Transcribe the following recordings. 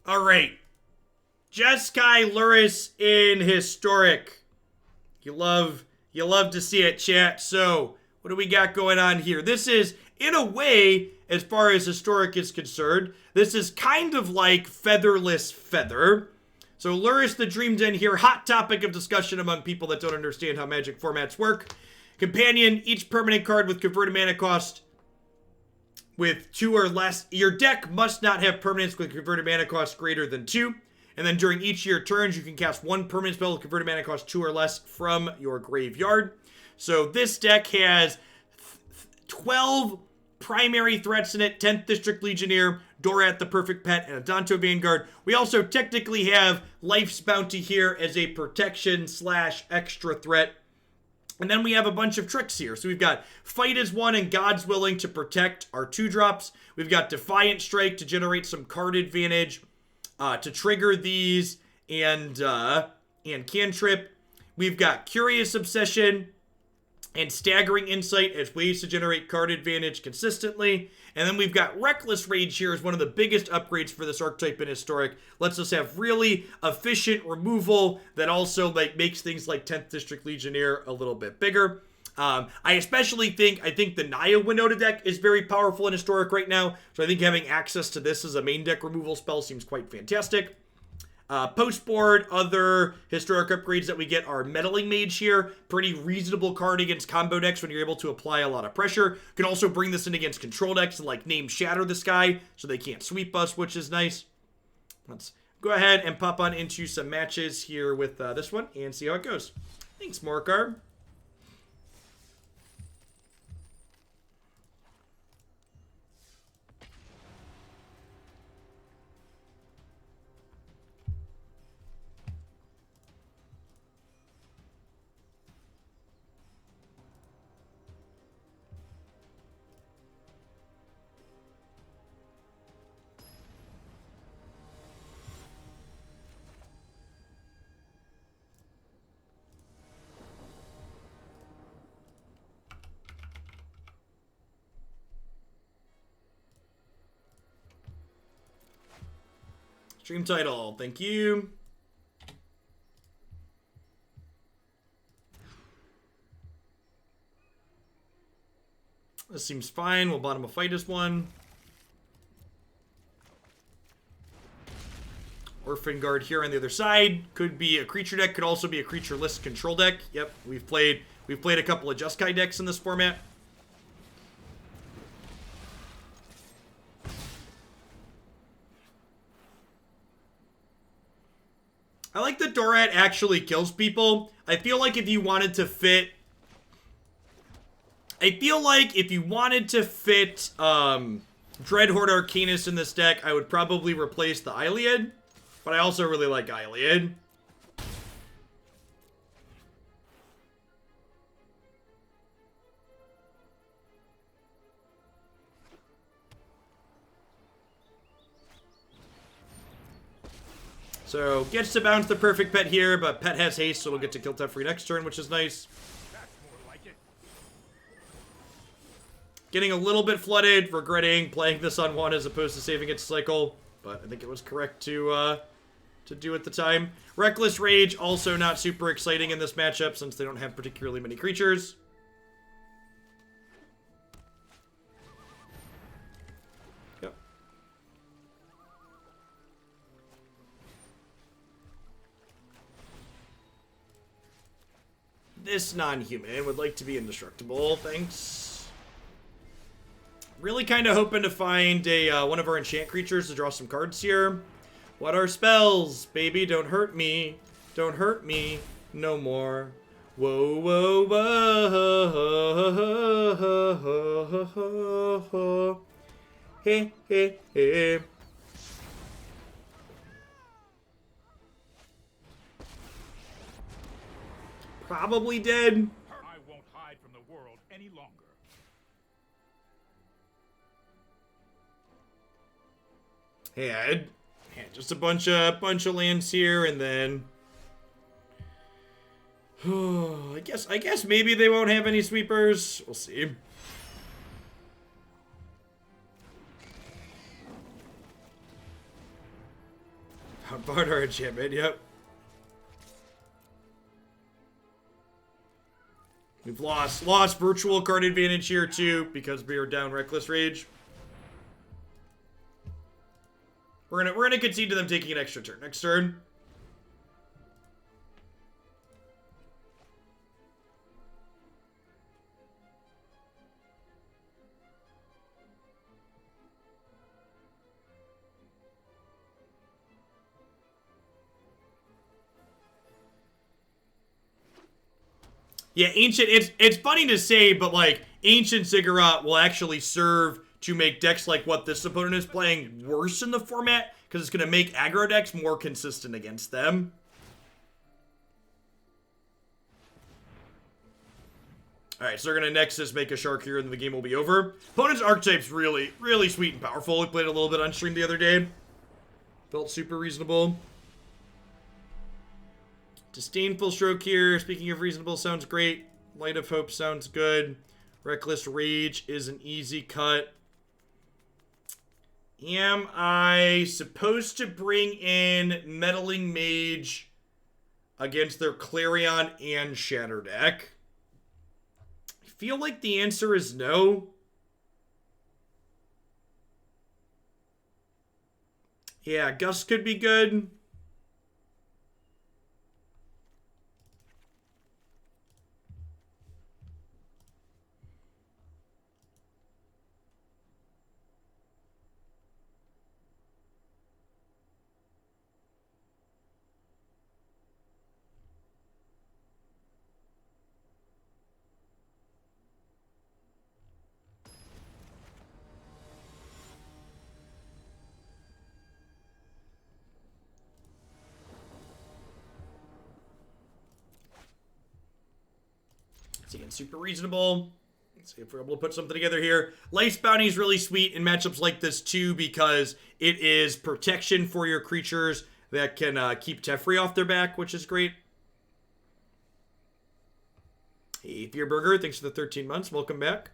All right. Jeskai Lurrus in Historic. You love to see it, chat. So, what do we got going on here? This is, in a way, as far as Historic is concerned, this is kind of like Featherless Feather. So, Lurrus the Dreamed In here, hot topic of discussion among people that don't understand how Magic formats work. Companion, each permanent card with converted mana cost with 2 or less. Your deck must not have permanents with converted mana cost greater than 2. And then during each of your turns, you can cast 1 permanent spell with converted mana cost 2 or less from your graveyard. So this deck has 12 primary threats in it. 10th District Legionnaire, Dorat the Perfect Pet, and Adanto Vanguard. We also technically have Life's Bounty here as a protection / extra threat. And then we have a bunch of tricks here. So we've got Fight as One and God's Willing to protect our 2-drops. We've got Defiant Strike to generate some card advantage, to trigger these, and Cantrip. We've got Curious Obsession and Staggering Insight as ways to generate card advantage consistently. And then we've got Reckless Rage here as one of the biggest upgrades for this archetype in Historic. Lets us have really efficient removal that also makes things like 10th District Legionnaire a little bit bigger. I especially think the Naya Winota deck is very powerful in Historic right now. So I think having access to this as a main deck removal spell seems quite fantastic. Post-board, other Historic upgrades that we get are Meddling Mage here. Pretty reasonable card against combo decks when you're able to apply a lot of pressure. You can also bring this in against control decks and like name Shatter the Sky so they can't sweep us, which is nice. Let's go ahead and pop on into some matches here with this one and see how it goes. Thanks, Morcar. Stream title, thank you. This seems fine. We'll bottom a Fight as One. Orphan Guard here on the other side. Could be a creature deck, could also be a creature-less control deck. Yep, we've played a couple of Jeskai decks in this format. I like that Dorat actually kills people. I feel like if you wanted to fit Dreadhorde Arcanus in this deck, I would probably replace the Iliad. But I also really like Iliad. So, gets to bounce the Perfect Pet here, but Pet has haste, so it'll get to kill Teferi next turn, which is nice. Getting a little bit flooded, regretting playing this on 1 as opposed to saving its cycle. But I think it was correct to do at the time. Reckless Rage, also not super exciting in this matchup since they don't have particularly many creatures. Yep. This non-human would like to be indestructible, thanks. Really kind of hoping to find a one of our enchant creatures to draw some cards here. What are spells? Baby, don't hurt me. Don't hurt me no more. Whoa, whoa, whoa. Hey, hey, hey. Probably dead. I won't hide from the world any longer. Had just a bunch of lands here, and then I guess maybe they won't have any sweepers. We'll see. Outbound our enchantment, yep. We've lost virtual card advantage here too because we are down Reckless Rage. We're gonna concede to them taking an extra turn. Next turn. Yeah, Ancient, it's funny to say, but like, Ancient Ziggurat will actually serve to make decks like what this opponent is playing worse in the format, because it's going to make aggro decks more consistent against them. Alright, so they're going to Nexus, make a Shark here, and then the game will be over. Opponent's archetype's really, really sweet and powerful. We played a little bit on stream the other day. Felt super reasonable. Disdainful Stroke here. Speaking of reasonable, sounds great. Light of Hope sounds good. Reckless Rage is an easy cut. Am I supposed to bring in Meddling Mage against their Clarion and Shatter deck? I feel like the answer is no. Yeah, Gust could be good. Seeing super reasonable. Let's see if we're able to put something together here. Life's Bounty is really sweet in matchups like this too because it is protection for your creatures that can keep Teferi off their back, which is great. Hey, Fearburger, thanks for the 13 months. Welcome back.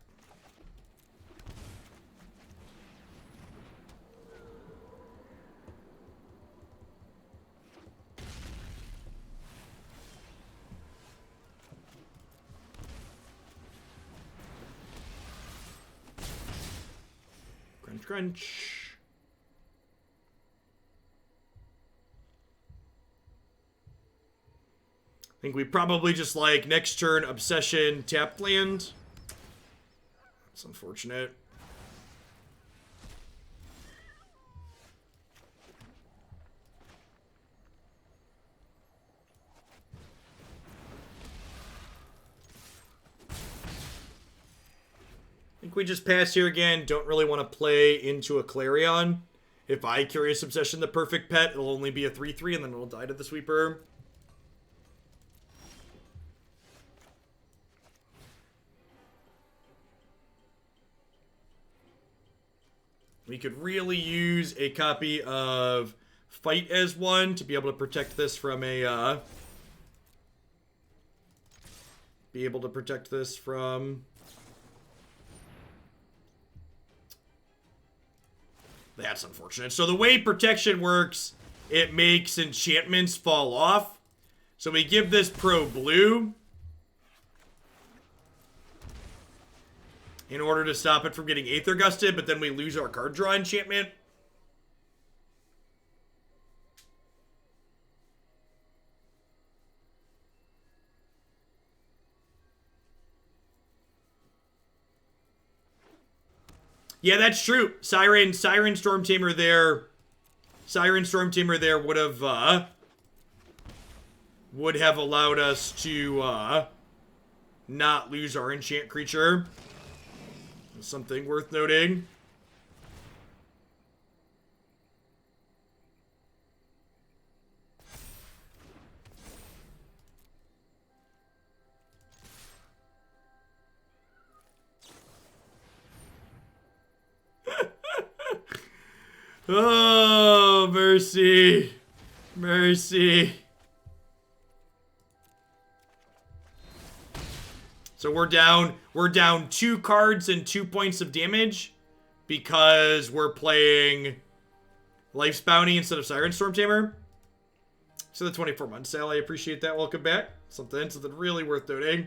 Crunch. I think we probably just like next turn Obsession tapped land. That's unfortunate. I think we just pass here again. Don't really want to play into a Clarion. If I Curious Obsession the perfect pet, it'll only be a 3/3 and then it'll die to the sweeper. We could really use a copy of Fight as one to be able to protect this from a, That's unfortunate. So the way protection works, it makes enchantments fall off. So we give this pro blue in order to stop it from getting Aether Gusted, but then we lose our card draw enchantment. Yeah, that's true. Siren Stormtamer there. Siren Stormtamer there would have allowed us to not lose our enchant creature. Something worth noting. Oh, mercy. Mercy. So we're down 2 cards and 2 points of damage because we're playing Life's Bounty instead of Siren Stormtamer. So the 24-month sale, I appreciate that. Welcome back. Something really worth noting.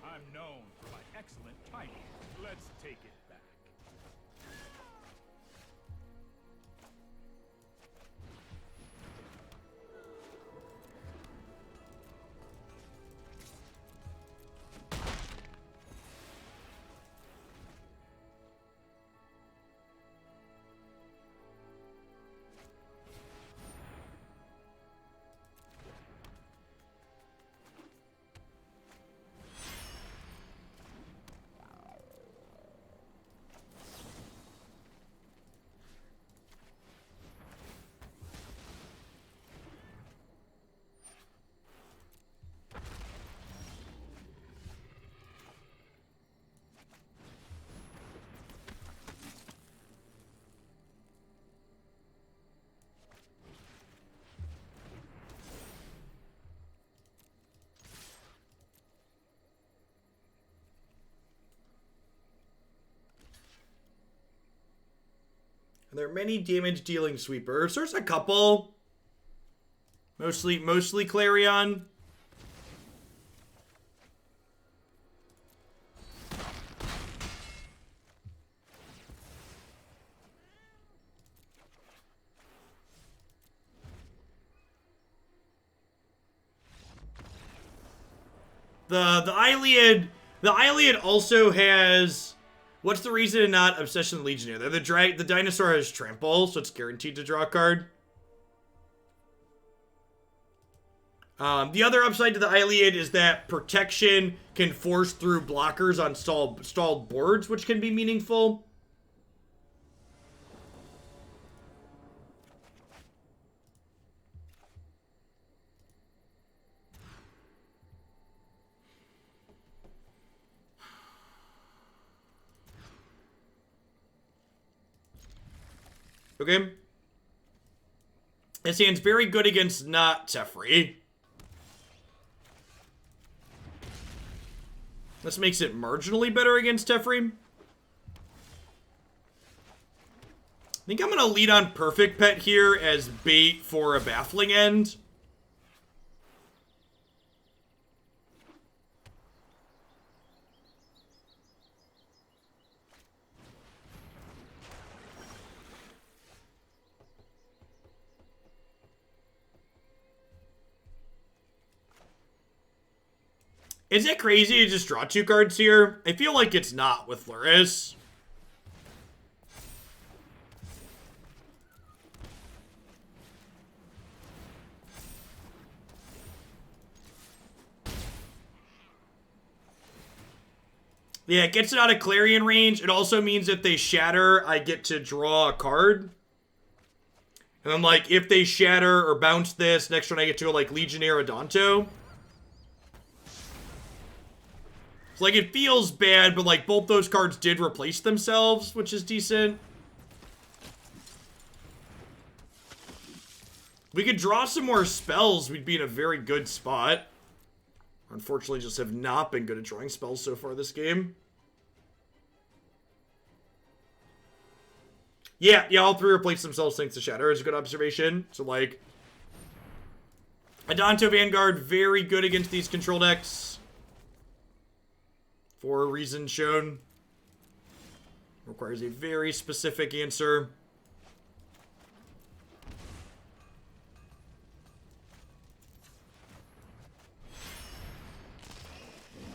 I'm known for my excellent timing. Let's take it back. And there are many damage-dealing sweepers. There's a couple. Mostly Clarion. The Iliad also has. What's the reason to not Obsession Legionnaire? The dinosaur has trample, so it's guaranteed to draw a card. The other upside to the Iliad is that protection can force through blockers on stalled boards, which can be meaningful. Okay. This hand's very good against not Teferi. This makes it marginally better against Teferi. I think I'm going to lead on Perfect Pet here as bait for a Baffling End. Is it crazy to just draw 2 cards here? I feel like it's not with Lurrus. Yeah, it gets it out of Clarion range. It also means if they shatter, I get to draw a card. And then, like, if they shatter or bounce this, next turn I get to go, like, Legionnaire Adanto. So, like, it feels bad, but, like, both those cards did replace themselves, which is decent. We could draw some more spells. We'd be in a very good spot. Unfortunately, just have not been good at drawing spells so far this game. Yeah, all 3 replace themselves thanks to Shatter is a good observation. So, like, Adanto Vanguard, very good against these control decks. For a reason shown. Requires a very specific answer.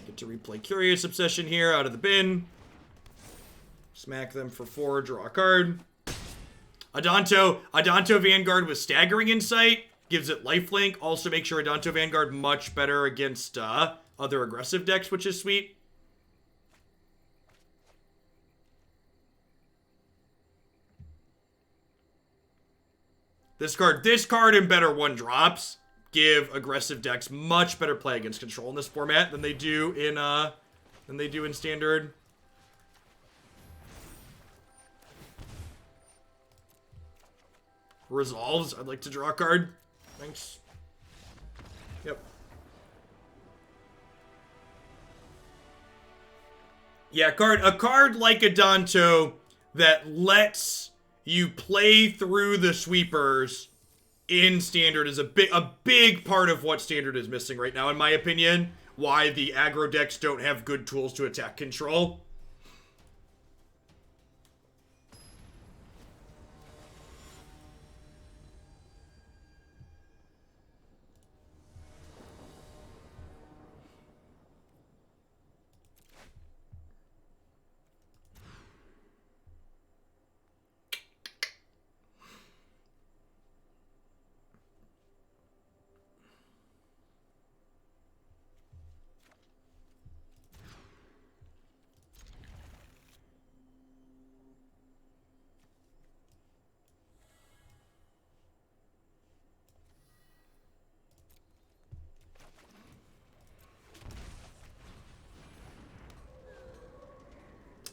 Get to replay Curious Obsession here out of the bin. Smack them for 4, draw a card. Adanto Vanguard with Staggering Insight. Gives it lifelink. Also makes sure Adanto Vanguard much better against other aggressive decks, which is sweet. This card and better 1-drops give aggressive decks much better play against control in this format than they do in standard. Resolves. I'd like to draw a card. Thanks. Yep. Yeah, a card like Adanto that lets you play through the sweepers in Standard is a big part of what Standard is missing right now, in my opinion. Why the aggro decks don't have good tools to attack control.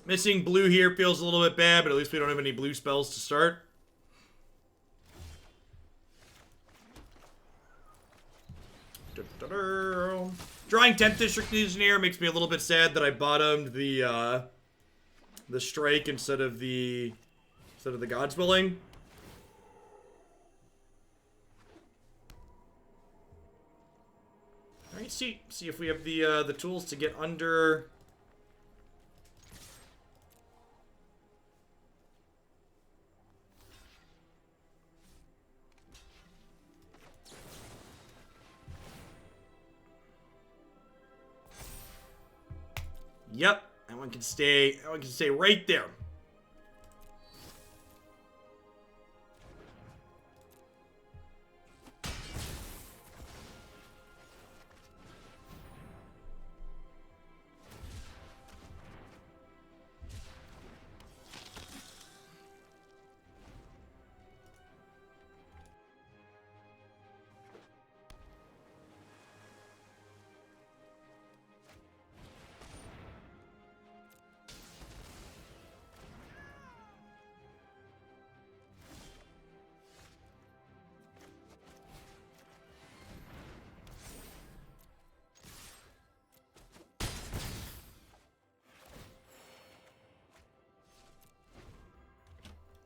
Missing blue here feels a little bit bad, but at least we don't have any blue spells to start. Drawing 10th District Legionnaire makes me a little bit sad that I bottomed the strike instead of the God's Willing. All right, see if we have the tools to get under. Yep, that one can stay. That one can stay right there.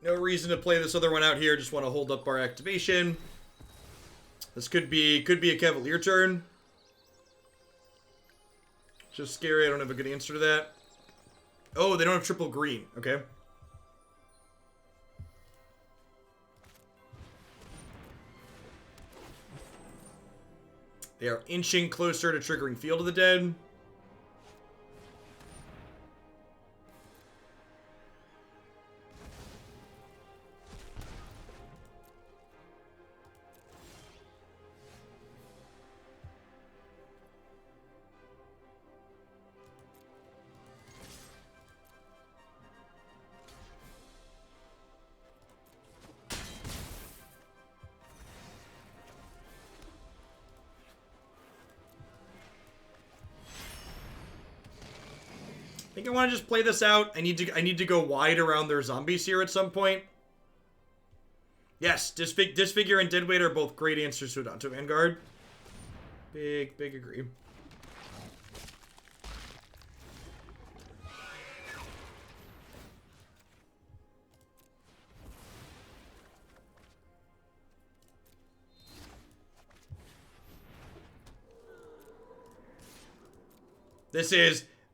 No reason to play this other one out here. Just want to hold up our activation. This could be a Cavalier turn. Just scary. I don't have a good answer to that. Oh, they don't have triple green. Okay. They are inching closer to triggering Field of the Dead. I think I want to just play this out. I need to go wide around their zombies here at some point. Yes, Disfigure and Deadweight are both great answers to Adanto Vanguard. Big agree.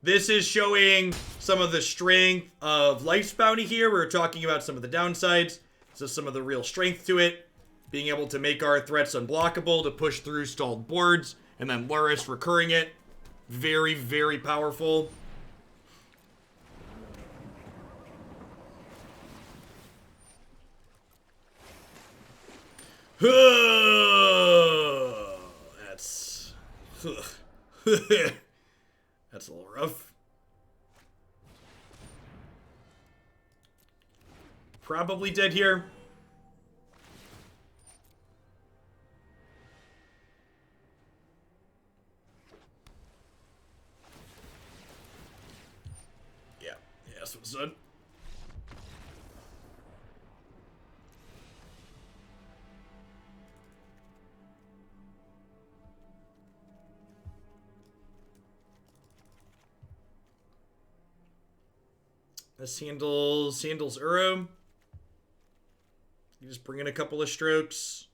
This is showing some of the strength of Life's Bounty here. We were talking about some of the downsides. So some of the real strength to it. Being able to make our threats unblockable to push through stalled boards. And then Lurrus recurring it. Very, very powerful. That's... That's a little rough. Probably dead here. Yeah, that's what's done. This handles Uro. You just bring in a couple of strokes.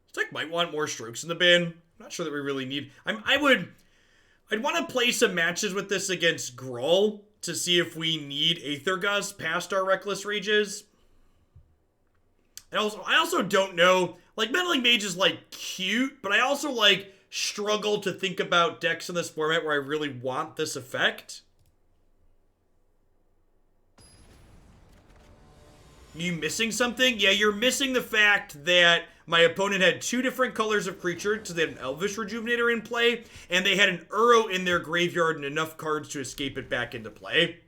This deck might want more strokes in the bin. I'm not sure that we really need. I'd want to play some matches with this against Gruul to see if we need Aether Gust past our Reckless Rages. And I also don't know, like, Meddling Mage is, like, cute, but I also, like, struggle to think about decks in this format where I really want this effect. You missing something? Yeah, you're missing the fact that my opponent had 2 different colors of creature, so they had an Elvish Rejuvenator in play, and they had an Uro in their graveyard and enough cards to escape it back into play.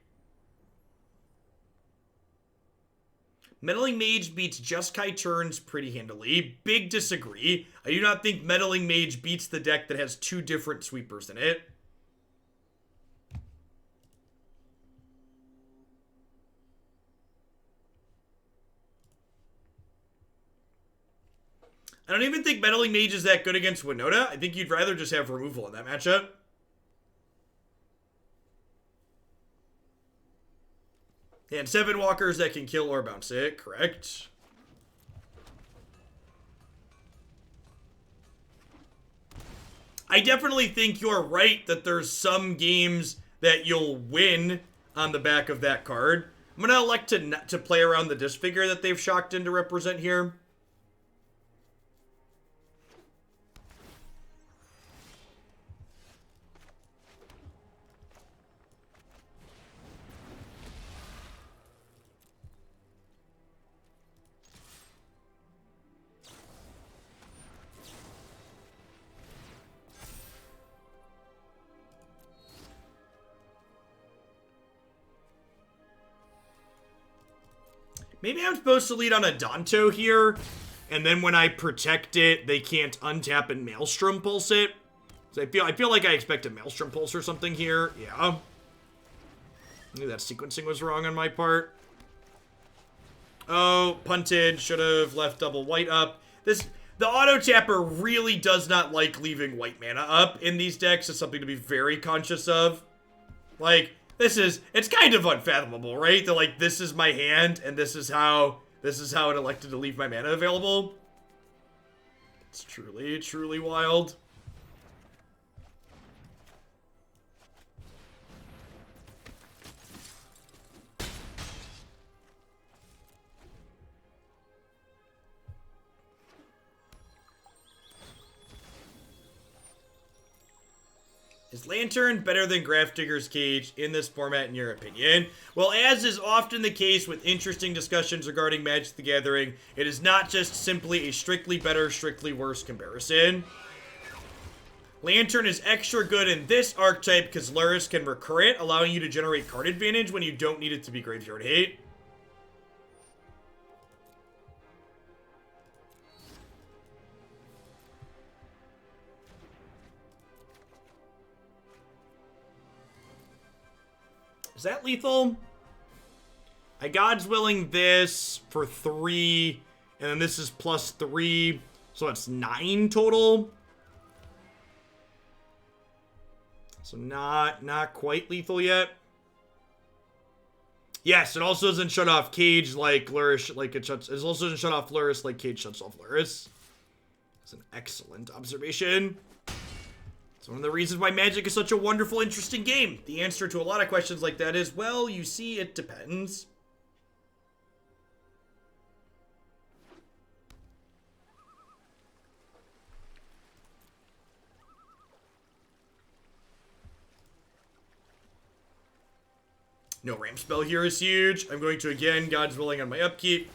Meddling Mage beats Jeskai turns pretty handily. Big disagree. I do not think Meddling Mage beats the deck that has 2 different sweepers in it. I don't even think Meddling Mage is that good against Winota. I think you'd rather just have removal in that matchup. And 7 walkers that can kill or bounce it, correct. I definitely think you're right that there's some games that you'll win on the back of that card. I'm going to elect to play around the disfigure that they've shocked in to represent here. Maybe I'm supposed to lead on Adanto here, and then when I protect it, they can't untap and Maelstrom Pulse it. So I feel like I expect a Maelstrom Pulse or something here. Yeah. Maybe that sequencing was wrong on my part. Oh, punted. Should have left double white up. The auto tapper really does not like leaving white mana up in these decks. It's something to be very conscious of. Like, it's kind of unfathomable, right? That, like, this is my hand, and this is how it elected to leave my mana available. It's truly, truly wild. Is Lantern better than Grafdigger's Cage in this format, in your opinion? Well, as is often the case with interesting discussions regarding Magic the Gathering, it is not just simply a strictly better, strictly worse comparison. Lantern is extra good in this archetype because Lurrus can recur it, allowing you to generate card advantage when you don't need it to be graveyard hate. Is that lethal? I God's Willing this for 3, and then this is plus 3, so it's 9 total. So not quite lethal yet. Yes, it also doesn't shut off Cage like Lurrus, it also doesn't shut off Lurrus like Cage shuts off Lurrus. That's an excellent observation. It's one of the reasons why Magic is such a wonderful, interesting game. The answer to a lot of questions like that is, well, you see, it depends. No ramp spell here is huge. I'm going to, again, God's Willing on my upkeep.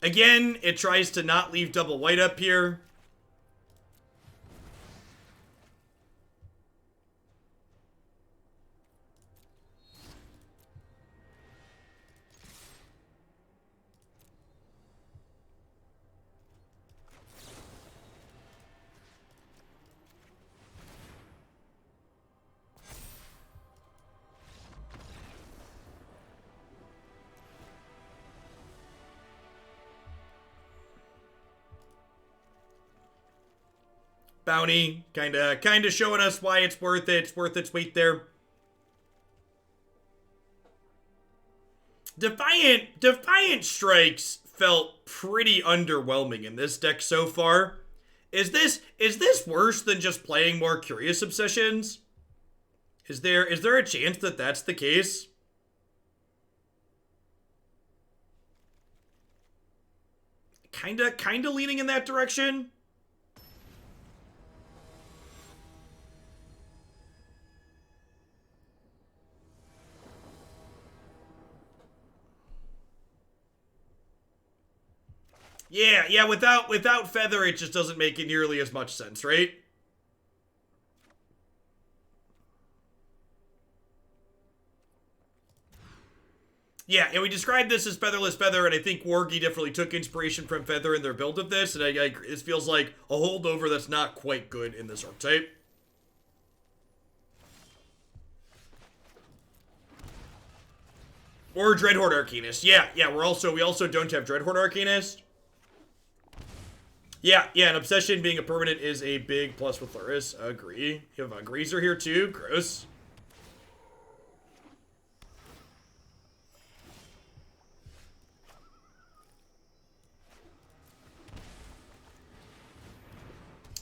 Again, it tries to not leave double white up here. bounty, kinda showing us why it's worth it. It's worth its weight there. Defiant Strikes felt pretty underwhelming in this deck so far. Is this worse than just playing more Curious Obsessions? Is there a chance that that's the case? Kinda leaning in that direction. Yeah, without Feather, it just doesn't make it nearly as much sense, right? Yeah, we described this as Featherless Feather, and I think Wargi definitely took inspiration from Feather in their build of this, and this feels like a holdover that's not quite good in this archetype. Or Dreadhorde Arcanist. Yeah, we also don't have Dreadhorde Arcanist. Yeah, an Obsession being a permanent is a big plus with Lurrus. Agree. You have a Greaser here too. Gross.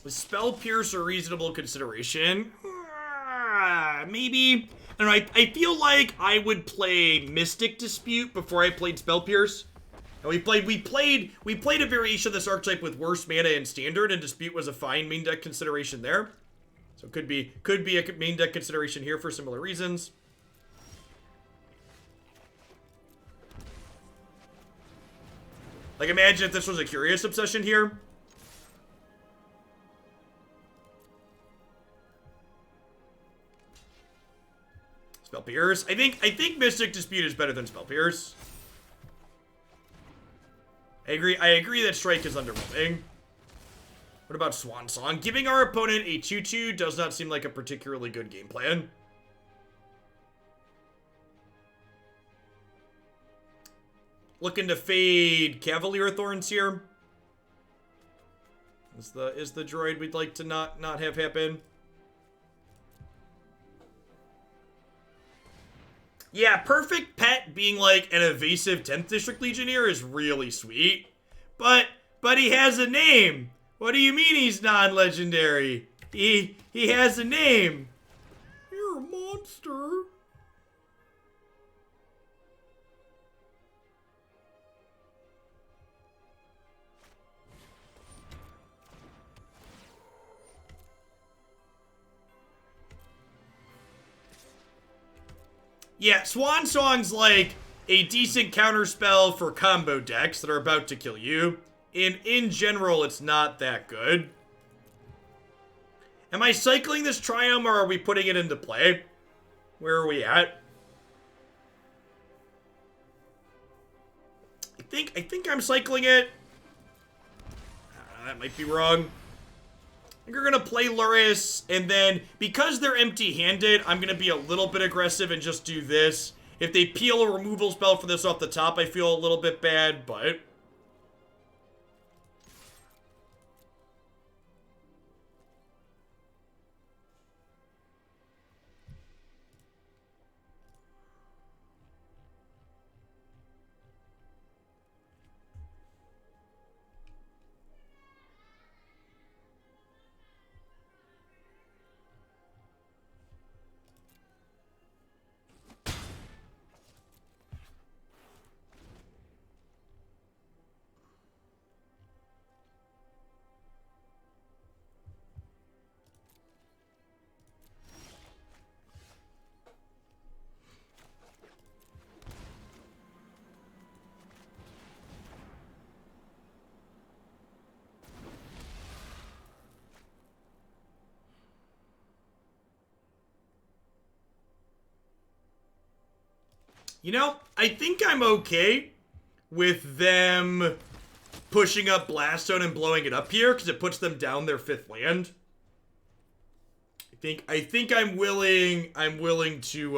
Was Spell Pierce a reasonable consideration? Maybe. I don't know. I feel like I would play Mystic Dispute before I played Spell Pierce. And we played a variation of this archetype with worse mana in Standard, and Dispute was a fine main deck consideration there. So it could be a main deck consideration here for similar reasons. Like, imagine if this was a Curious Obsession here. Spell Pierce. I think Mystic Dispute is better than Spell Pierce. I agree that Strike is underwhelming. What about Swan Song? Giving our opponent a 2/2 does not seem like a particularly good game plan. Looking to fade Cavalier Thorns here. Is the droid we'd like to not have happen. Yeah, Perfect Pet being like an evasive 10th District Legionnaire is really sweet. But he has a name. What do you mean he's non-legendary? He has a name. You're a monster. Yeah, Swan Song's like a decent counterspell for combo decks that are about to kill you. In general, it's not that good. Am I cycling this Triome, or are we putting it into play? Where are we at? I think I'm cycling it. That might be wrong. I think we're going to play Lurrus, and then, because they're empty-handed, I'm going to be a little bit aggressive and just do this. If they peel a removal spell for this off the top, I feel a little bit bad, but... You know, I think I'm okay with them pushing up Blaststone and blowing it up here, because it puts them down their 5th land. I think I'm willing to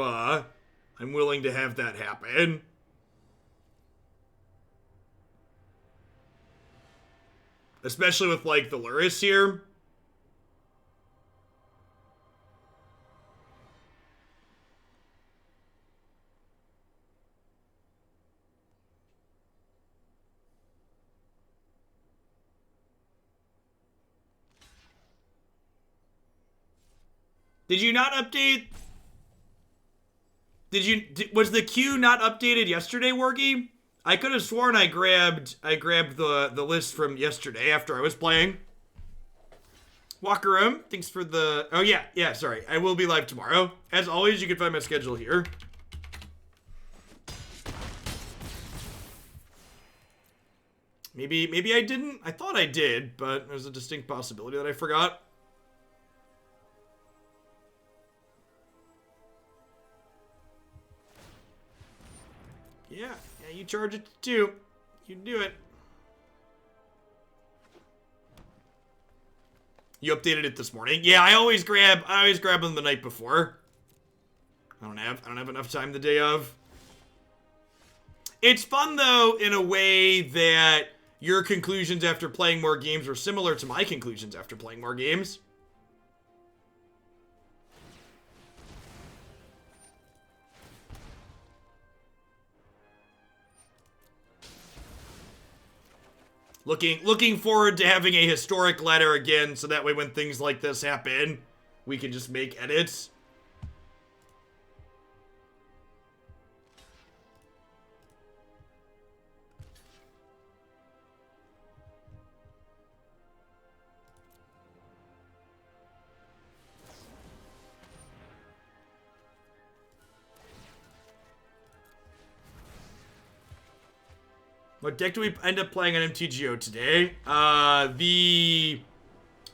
have that happen. Especially with, like, the Lurrus here. Did you not update? Was the queue not updated yesterday, Wargy? I could have sworn I grabbed the list from yesterday after I was playing. Walker thanks for the... Oh, yeah, sorry. I will be live tomorrow. As always, you can find my schedule here. Maybe I didn't. I thought I did, but there's a distinct possibility that I forgot. Yeah, you charge it too. You do it. You updated it this morning. Yeah, I always grab them the night before. I don't have enough time the day of. It's fun though in a way that your conclusions after playing more games are similar to my conclusions after playing more games. Looking forward to having a historic ladder again, so that way when things like this happen, we can just make edits. What deck do we end up playing on MTGO today? The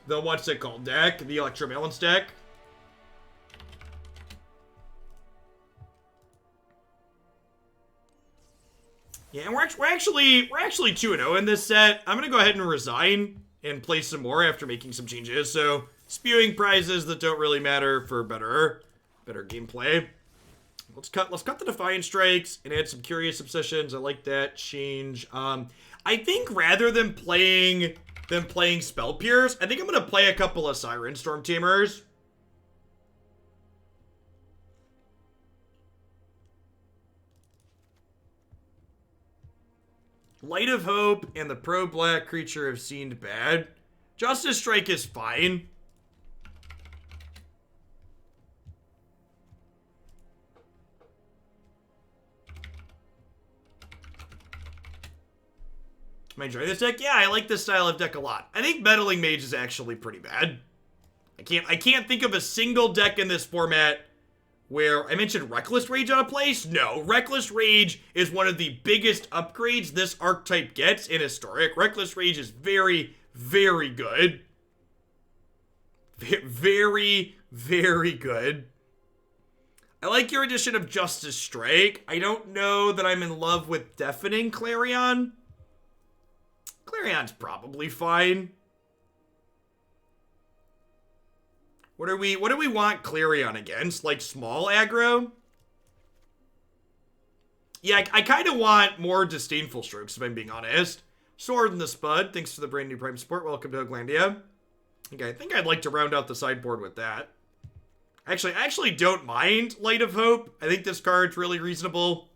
what's it called deck? The Electrobalance deck. Yeah, and we're actually 2-0 in this set. I'm gonna go ahead and resign and play some more after making some changes. So spewing prizes that don't really matter for better gameplay. Let's cut the Defiant Strikes and add some Curious Obsessions. I like that change. I think rather than playing Spell Pierce, I think I'm gonna play a couple of Siren Stormtamers. Light of Hope and the pro-black creature have seemed bad. Justice Strike is fine. Am I enjoying this deck? Yeah, I like this style of deck a lot. I think Meddling Mage is actually pretty bad. I can't think of a single deck in this format where I mentioned Reckless Rage out of place. No, Reckless Rage is one of the biggest upgrades this archetype gets in Historic. Reckless Rage is very, very good. Very, very good. I like your addition of Justice Strike. I don't know that I'm in love with Deafening Clarion. Clarion's probably fine. What do we want Clarion against? Like small aggro? Yeah, I kind of want more Disdainful Strokes, if I'm being honest. Sword in the Spud, thanks for the brand new Prime support. Welcome to Oglandia. Okay, I think I'd like to round out the sideboard with that. I actually don't mind Light of Hope. I think this card's really reasonable.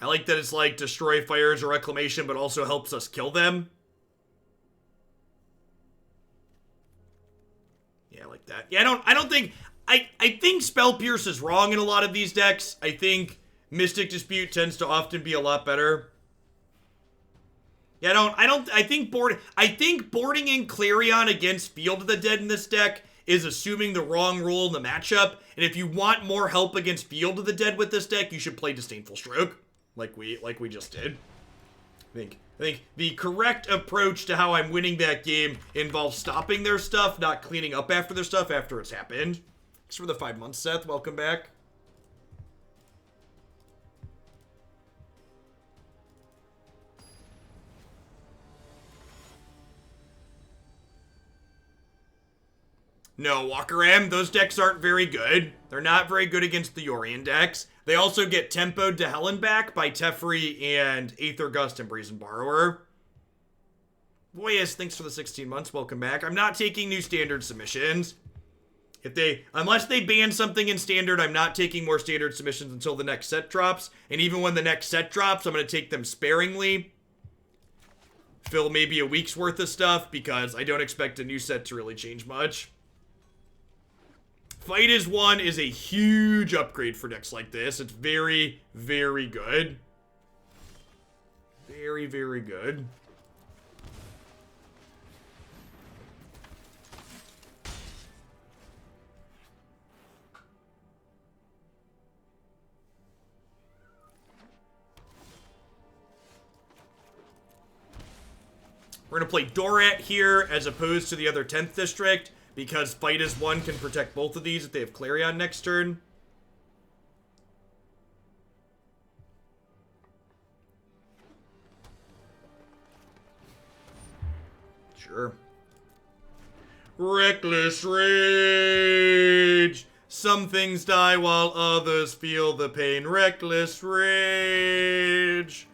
I like that it's like destroy fires or reclamation, but also helps us kill them. Yeah, I like that. Yeah, I don't think I think Spell Pierce is wrong in a lot of these decks. I think Mystic Dispute tends to often be a lot better. Yeah, I think boarding in Clarion against Field of the Dead in this deck is assuming the wrong rule in the matchup. And if you want more help against Field of the Dead with this deck, you should play Disdainful Stroke. Like we just did. I think the correct approach to how I'm winning that game involves stopping their stuff, not cleaning up after their stuff after it's happened. Thanks for the 5 months, Seth. Welcome back. No, Walker M, those decks aren't very good. They're not very good against the Yorion decks. They also get tempoed to hell and back by Teferi and Aether Gust and Brazen Borrower. Boyas, thanks for the 16 months. Welcome back. I'm not taking new standard submissions. Unless they ban something in standard, I'm not taking more standard submissions until the next set drops. And even when the next set drops, I'm going to take them sparingly. fill maybe a week's worth of stuff, because I don't expect a new set to really change much. Fight as one is a huge upgrade for decks like this. It's very, very good. Very, very good. We're going to play Dorat here as opposed to the other 10th district, because Fight as One can protect both of these if they have Clarion next turn. Sure. Reckless Rage! Some things die while others feel the pain. Reckless Rage!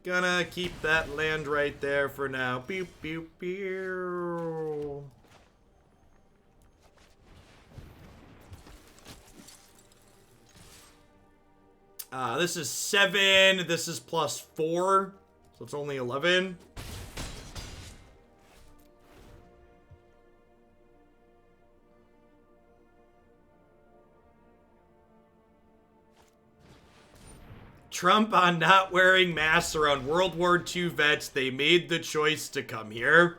Gonna keep that land right there for now. Pew, pew, pew. This is 7. This is +4. So it's only 11. Trump on not wearing masks around World War II vets. They made the choice to come here.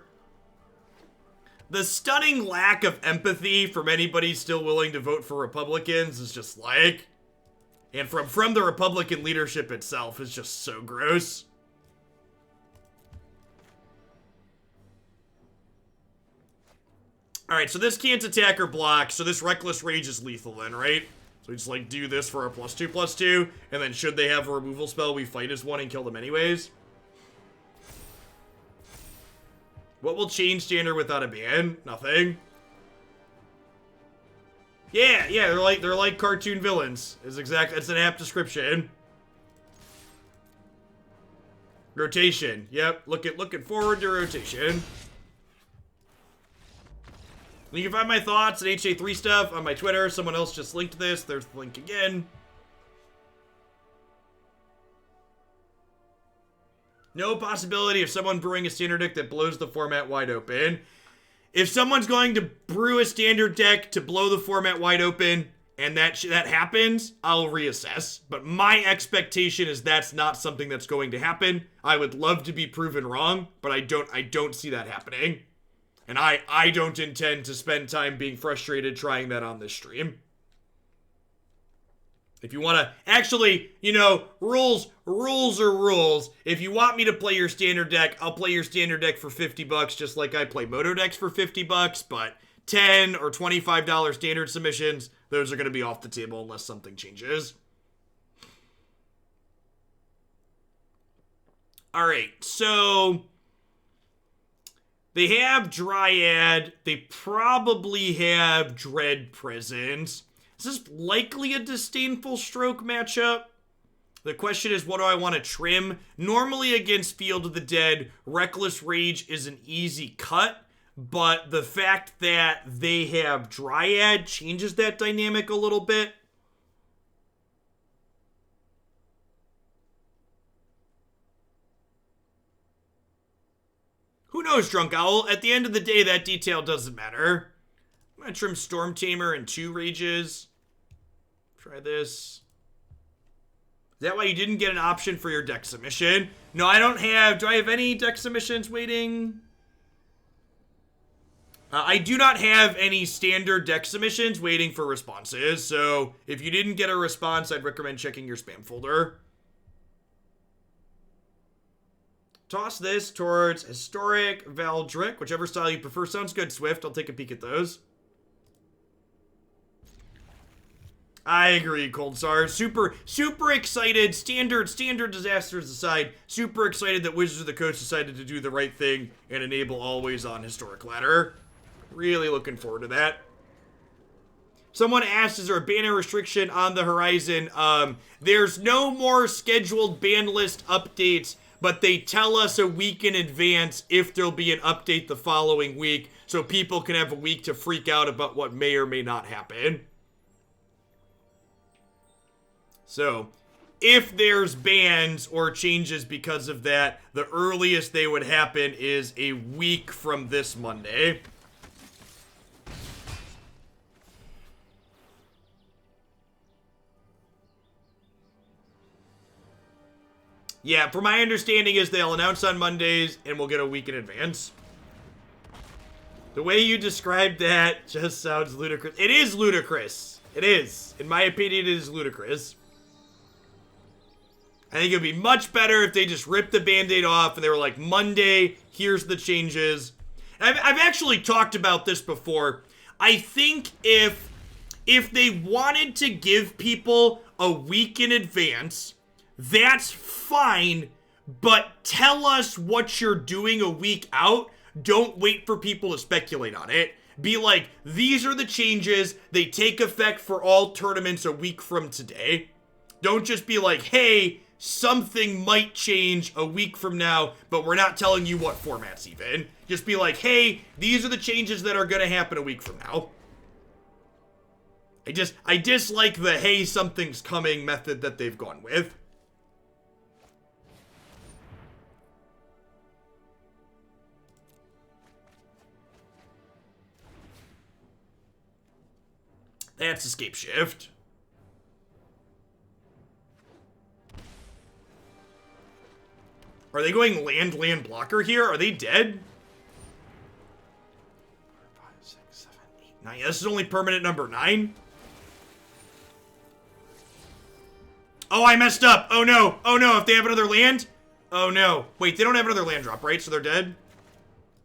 The stunning lack of empathy from anybody still willing to vote for Republicans is just like... And from the Republican leadership itself is just so gross. Alright, so this can't attack or block, so this Reckless Rage is lethal then, right? So we just, like, do this for our +2/+2, and then should they have a removal spell, we fight as one and kill them anyways. What will change standard without a ban? Nothing. Yeah, they're like cartoon villains. It's an apt description. Rotation. Yep, looking forward to rotation. You can find my thoughts and HA3 stuff on my Twitter. Someone else just linked this. There's the link again. No possibility of someone brewing a standard deck that blows the format wide open. If someone's going to brew a standard deck to blow the format wide open, and that happens, I'll reassess. But my expectation is that's not something that's going to happen. I would love to be proven wrong, but I don't see that happening. And I don't intend to spend time being frustrated trying that on this stream. If you want to, actually, you know, rules are rules. If you want me to play your standard deck, I'll play your standard deck for $50, just like I play Moto decks for $50, but $10 or $25 standard submissions, those are going to be off the table unless something changes. All right, so they have Dryad. They probably have Dread Presence. Is this likely a Disdainful Stroke matchup? The question is, what do I want to trim? Normally against Field of the Dead, Reckless Rage is an easy cut, but the fact that they have Dryad changes that dynamic a little bit. Who knows, Drunk Owl? At the end of the day, that detail doesn't matter. I'm going to trim Stormtamer and 2 Rages. Try this. Is that why you didn't get an option for your deck submission? No, I don't have... Do I have any deck submissions waiting? I do not have any standard deck submissions waiting for responses. So if you didn't get a response, I'd recommend checking your spam folder. Toss this towards Historic, Valdrick, whichever style you prefer. Sounds good, Swift. I'll take a peek at those. I agree, Cold Star. Super excited. Standard disasters aside, super excited that Wizards of the Coast decided to do the right thing and enable always on Historic Ladder. Really looking forward to that. Someone asked, is there a banner restriction on the horizon? There's no more scheduled ban list updates, but they tell us a week in advance if there'll be an update the following week, so people can have a week to freak out about what may or may not happen. So, if there's bans or changes because of that, the earliest they would happen is a week from this Monday. Yeah, from my understanding is they'll announce on Mondays and we'll get a week in advance. The way you described that just sounds ludicrous. It is ludicrous. It is. In my opinion, it is ludicrous. I think it would be much better if they just ripped the Band-Aid off and they were like, Monday, here's the changes. I've actually talked about this before. I think if they wanted to give people a week in advance, that's fine, but tell us what you're doing a week out. Don't wait for people to speculate on it. Be like, these are the changes. They take effect for all tournaments a week from today. Don't just be like, hey, something might change a week from now, but we're not telling you what formats even. Just be like, hey, these are the changes that are going to happen a week from now. I dislike the hey, something's coming method that they've gone with. That's escape shift. Are they going land blocker here? Are they dead? 4, 5, 6, 7, 8, 9. This is only permanent number 9. Oh, I messed up. Oh no. Oh no. If they have another land? Oh no. Wait, they don't have another land drop, right? So they're dead?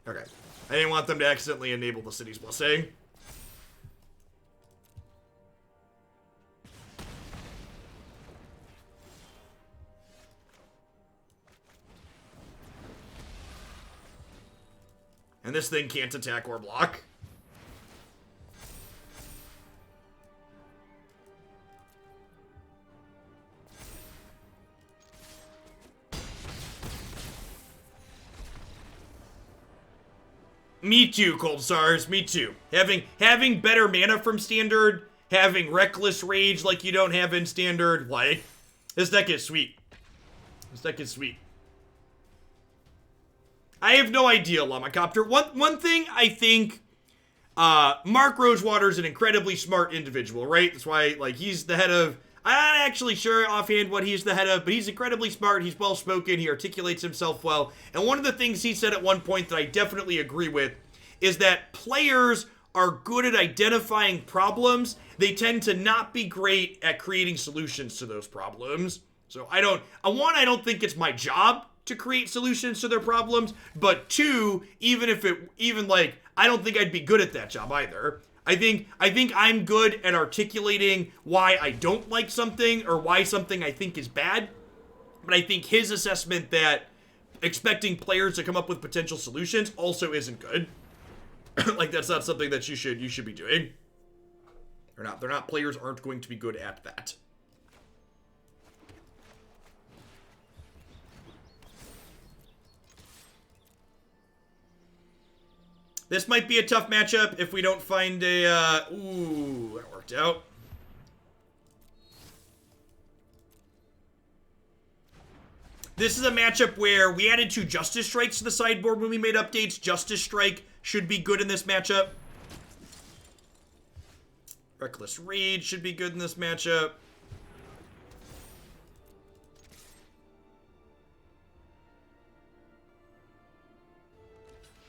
Okay. I didn't want them to accidentally enable the city's blessing. And this thing can't attack or block. Me too, Cold Stars. Me too. Having better mana from Standard, having Reckless Rage like you don't have in Standard, like, this deck is sweet. This deck is sweet. I have no idea, Lamacopter. One thing I think, Mark Rosewater is an incredibly smart individual, right? That's why, like, he's the head of, I'm not actually sure offhand what he's the head of, but he's incredibly smart, he's well-spoken, he articulates himself well, and one of the things he said at one point that I definitely agree with is that players are good at identifying problems. They tend to not be great at creating solutions to those problems. So I don't think it's my job to create solutions to their problems, but 2, I don't think I'd be good at that job either. I think I'm good at articulating why I don't like something or why something I think is bad, but I think his assessment that expecting players to come up with potential solutions also isn't good. Like, that's not something that you should be doing. They're not players aren't going to be good at that. This might be a tough matchup if we don't find a, ooh, that worked out. This is a matchup where we added 2 Justice Strikes to the sideboard when we made updates. Justice Strike should be good in this matchup. Reckless Rage should be good in this matchup.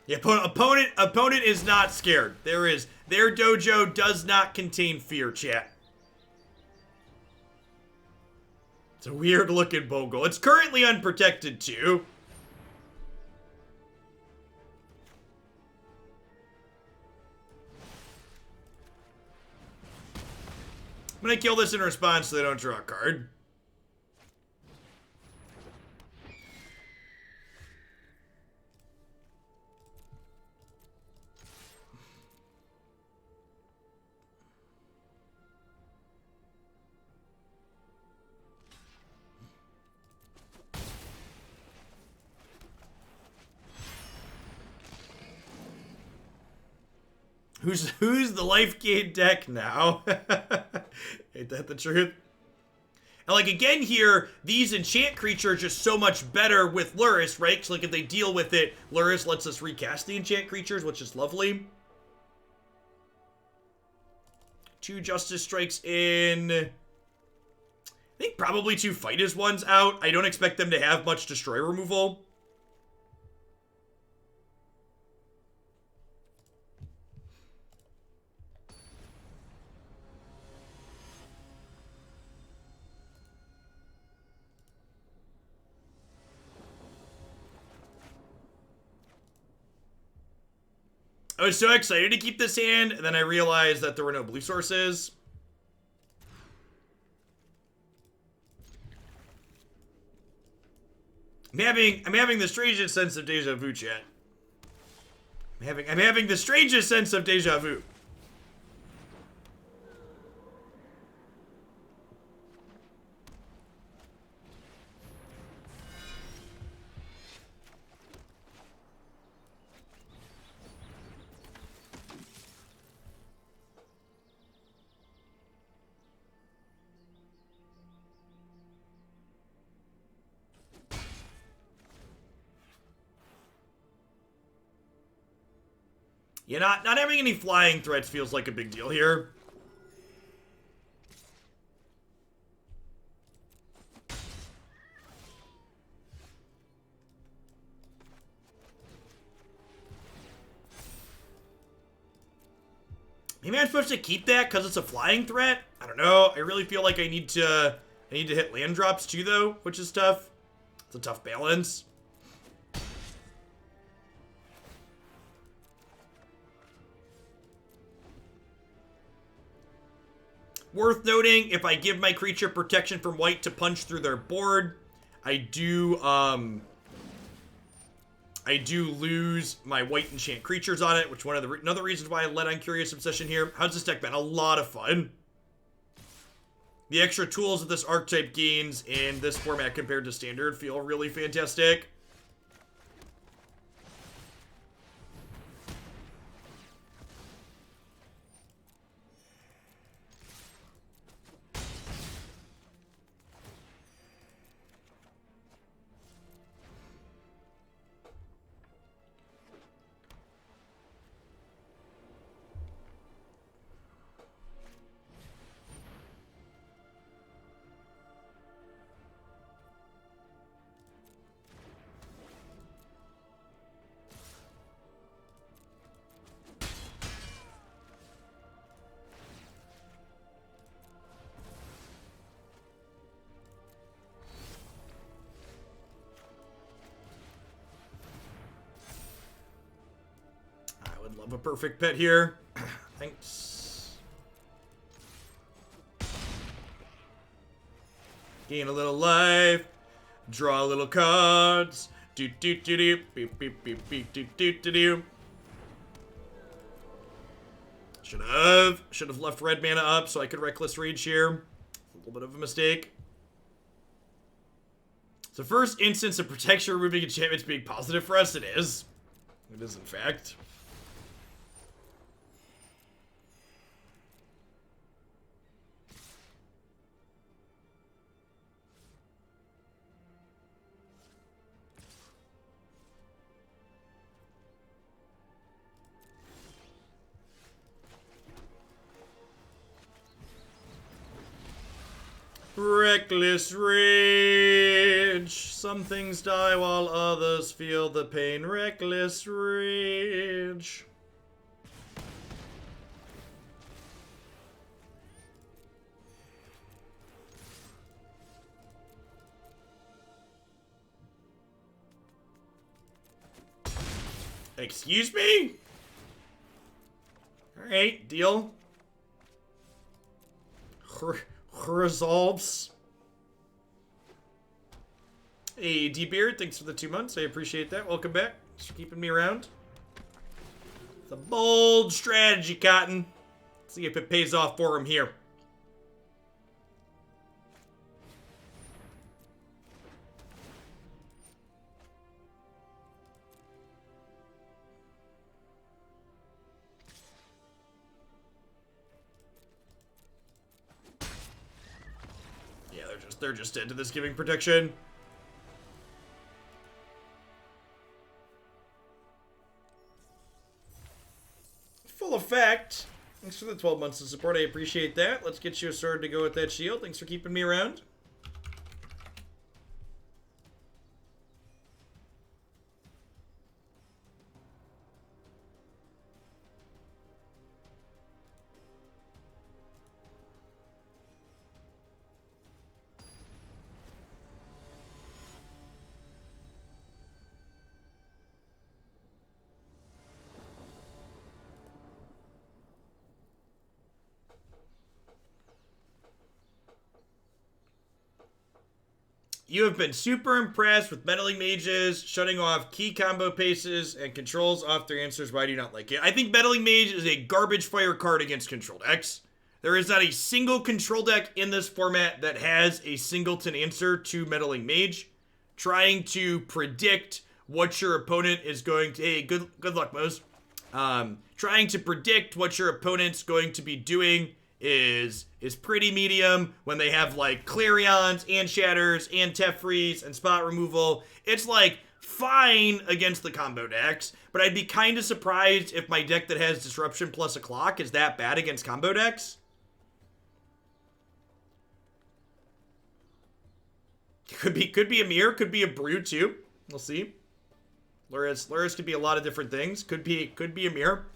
Yeah, opponent is not scared. Their dojo does not contain fear, chat. It's a weird looking Bogle. It's currently unprotected too. I'm gonna kill this in response so they don't draw a card. Who's the life gain deck now? Ain't that the truth? And like again here, these enchant creatures are just so much better with Lurrus, right? So like if they deal with it, Lurrus lets us recast the enchant creatures, which is lovely. 2 Justice Strikes in. I think probably 2 Fight as ones out. I don't expect them to have much destroy removal. I was so excited to keep this hand, and then I realized that there were no blue sources. I'm having the strangest sense of deja vu, chat. I'm having the strangest sense of deja vu. Yeah, not having any flying threats feels like a big deal here. Maybe I'm supposed to keep that because it's a flying threat? I don't know. I really feel like I need to hit land drops too, though, which is tough. It's a tough balance. Worth noting, if I give my creature protection from white to punch through their board, I do lose my white enchant creatures on it, which another reason why I led on Curious Obsession here. How's this deck been? A lot of fun. The extra tools that this archetype gains in this format compared to standard feel really fantastic. Love a perfect pet here. Thanks. Gain a little life. Draw a little cards. Do do do do. Beep beep beep beep do do do do. Should have left red mana up so I could Reckless Rage here. A little bit of a mistake. So first instance of protection removing enchantments being positive for us. It is. It is in fact. Reckless Rage. Some things die while others feel the pain. Reckless Rage. Excuse me? Alright, deal. Resolves. Hey, D-Beard, thanks for the 2 months. I appreciate that. Welcome back. Thanks for keeping me around. It's a bold strategy, Cotton. Let's see if it pays off for him here. they're just dead to this giving protection. Full effect. Thanks for the 12 months of support. I appreciate that. Let's get you a sword to go with that shield. Thanks for keeping me around. You have been super impressed with meddling mages, shutting off key combo paces and controls off their answers. Why do you not like it? I think meddling mage is a garbage fire card against control decks. There is not a single control deck in this format that has a singleton answer to meddling mage. Trying to predict what your opponent is going to... Hey, good luck, Mose. Trying to predict what your opponent's going to be doing is pretty medium when they have like Clarions and Shatters and Tefreeze and spot removal. It's like fine against the combo decks, but I'd be kind of surprised if my deck that has Disruption plus a clock is that bad against combo decks. Could be a mirror, could be a brew too. We'll see. Lurrus could be a lot of different things. Could be a mirror.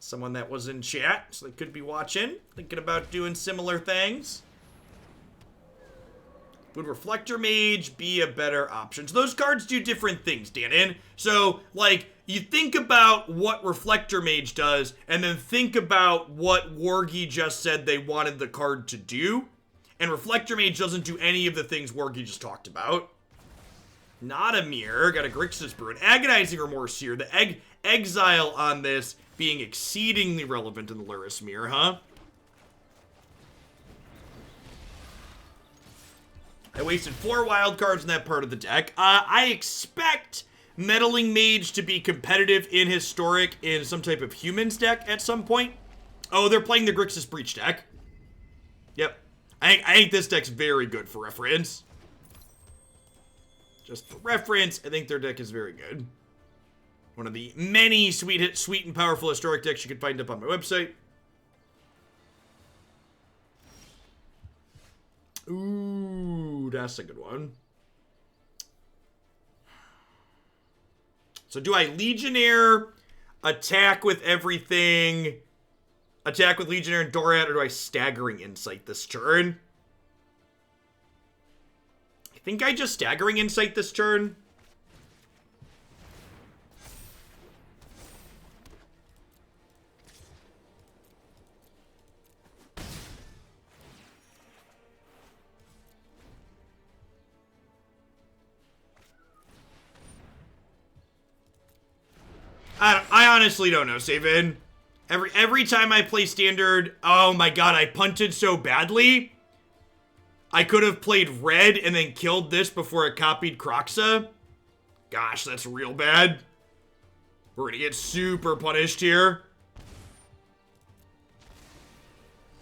Someone that was in chat, so they could be watching, thinking about doing similar things. Would Reflector Mage be a better option? So those cards do different things, Dan. So, like, you think about what Reflector Mage does, and then think about what Wargi just said they wanted the card to do. And Reflector Mage doesn't do any of the things Wargi just talked about. Not a mirror. Got a Grixis Brew. An Agonizing Remorse here. The exile on this being exceedingly relevant in the Lurrus mirror, huh? I wasted 4 wild cards in that part of the deck. I expect Meddling Mage to be competitive in Historic in some type of Humans deck at some point. Oh, they're playing the Grixis Breach deck. Yep. I think this deck's very good for reference. Just for reference, I think their deck is very good. One of the many sweet and powerful Historic decks you can find up on my website. Ooh, that's a good one. So do I Legionnaire, attack with everything, attack with Legionnaire and Dorat, or do I Staggering Insight this turn? I think I just Staggering Insight this turn. I honestly don't know, Saven. Every time I play Standard, oh my god, I punted so badly. I could have played red and then killed this before it copied Kroxa. Gosh, that's real bad. We're gonna get super punished here.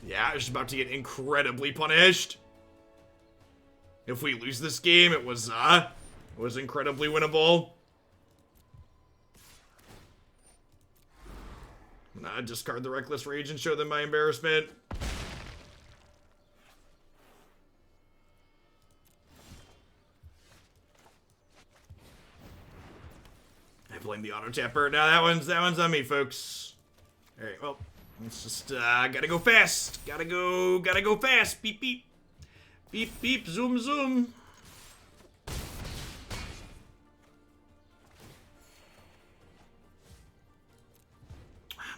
Yeah, it's about to get incredibly punished. If we lose this game, it was incredibly winnable. Nah, discard the Reckless Rage and show them my embarrassment. I blame the auto tapper. Now that one's on me, folks. All right, well, let's just gotta go fast. Gotta go fast. Beep beep, beep beep, zoom zoom.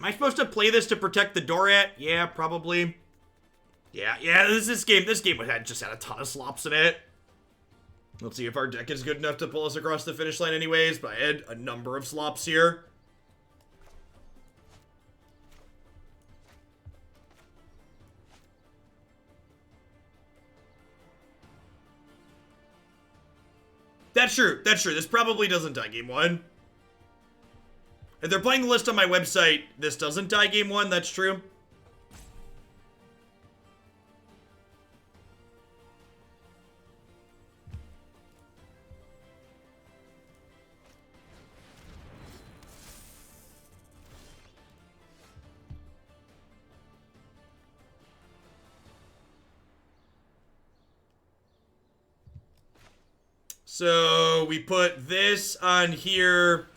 Am I supposed to play this to protect the Dorat? Yeah, probably. Yeah, this game just had a ton of slops in it. Let's see if our deck is good enough to pull us across the finish line anyways, but I had a number of slops here. That's true. This probably doesn't die game 1. If they're playing the list on my website, this doesn't die game 1, that's true. So we put this on here,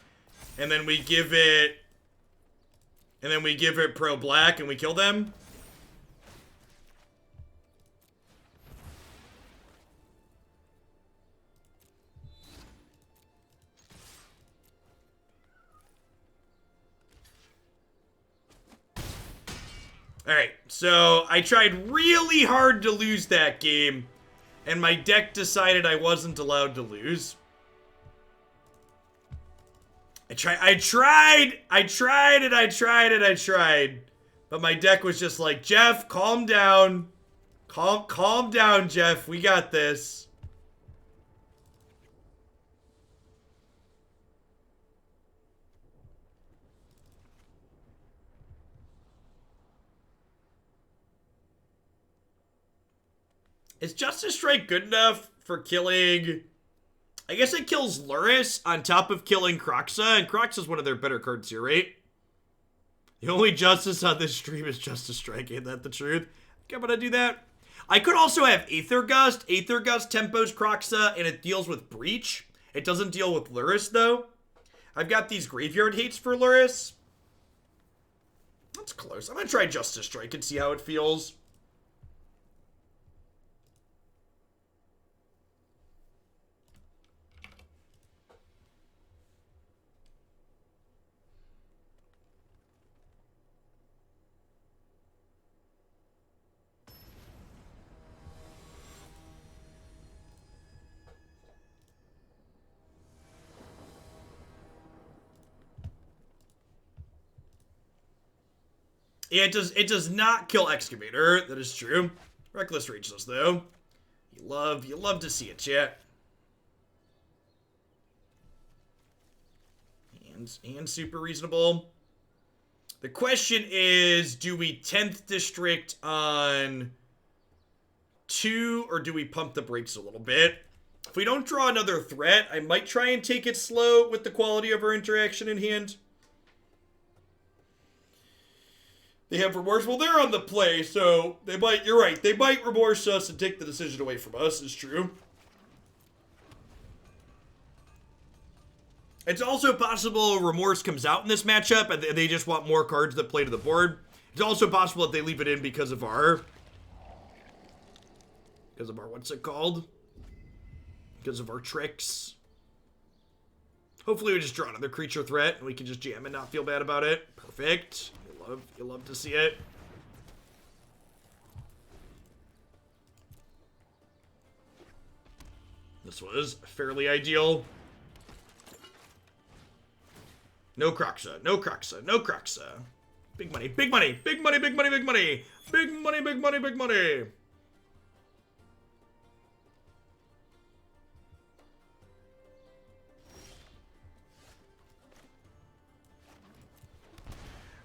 and then we give it, pro black, and we kill them. Alright, so I tried really hard to lose that game, and my deck decided I wasn't allowed to lose. I tried, but my deck was just like, Jeff, calm down. Calm down, Jeff. We got this. Is Justice Strike good enough for killing... I guess it kills Lurrus on top of killing Kroxa, and Kroxa's one of their better cards here, right? The only justice on this stream is Justice Strike, ain't that the truth? I think I'm gonna do that. I could also have Aether Gust. Aether Gust tempos Kroxa, and it deals with Breach. It doesn't deal with Lurrus, though. I've got these graveyard hates for Lurrus. That's close. I'm gonna try Justice Strike and see how it feels. Yeah, it does not kill Excavator. That is true. Reckless Rage does, though. You love to see it, chat. And super reasonable. The question is, do we 10th District on 2, or do we pump the brakes a little bit? If we don't draw another threat, I might try and take it slow with the quality of our interaction in hand. They have remorse. Well, they're on the play, so they might, you're right, they might remorse us and take the decision away from us, is true. It's also possible remorse comes out in this matchup and they just want more cards that play to the board. It's also possible that they leave it in because of our, what's it called? Because of our tricks. Hopefully we just draw another creature threat and we can just jam and not feel bad about it. Perfect. You love to see it. This was fairly ideal. No Kroxa, no Kroxa, no Kroxa. Big money, big money, big money, big money, big money. Big money, big money, big money.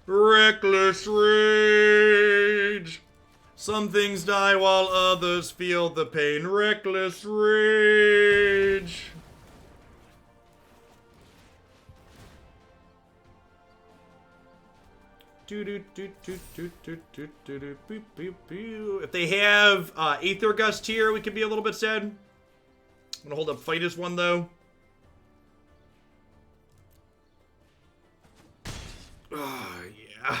Reckless Rage. Some things die while others feel the pain. Reckless Rage. If they have Aether Gust here, we could be a little bit sad. I'm gonna hold up Fight as one, though. Oh, yeah.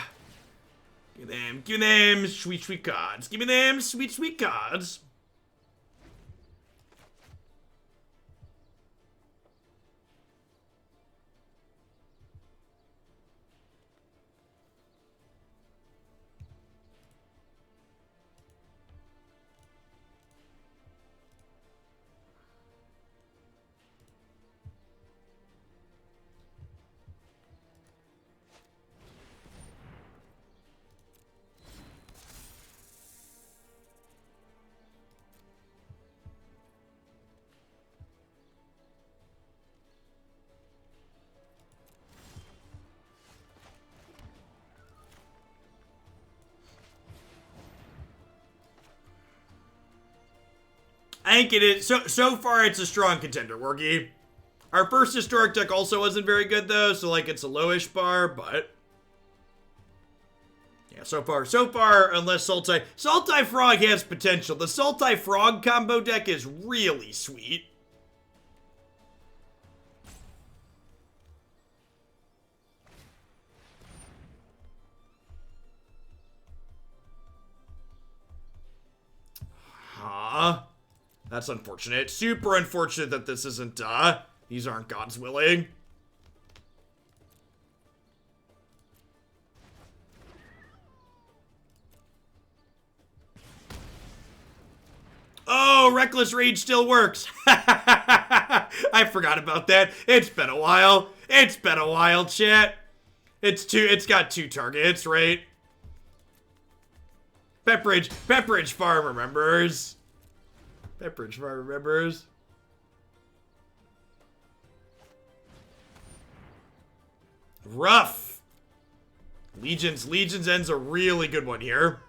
Give them sweet, sweet cards. Give me them sweet, sweet cards. I think it is. So far, it's a strong contender, Worky. Our first historic deck also wasn't very good, though, so, like, it's a lowish bar, but... yeah, so far, unless Sultai Frog has potential. The Sultai Frog combo deck is really sweet. That's unfortunate. Super unfortunate that this isn't, these aren't God's willing. Oh, Reckless Rage still works. I forgot about that. It's been a while. It's been a while, chat. It's got 2 targets, right? Pepperidge Farm remembers. Pepperidge Farm remembers. Rough. Legion's End's a really good one here.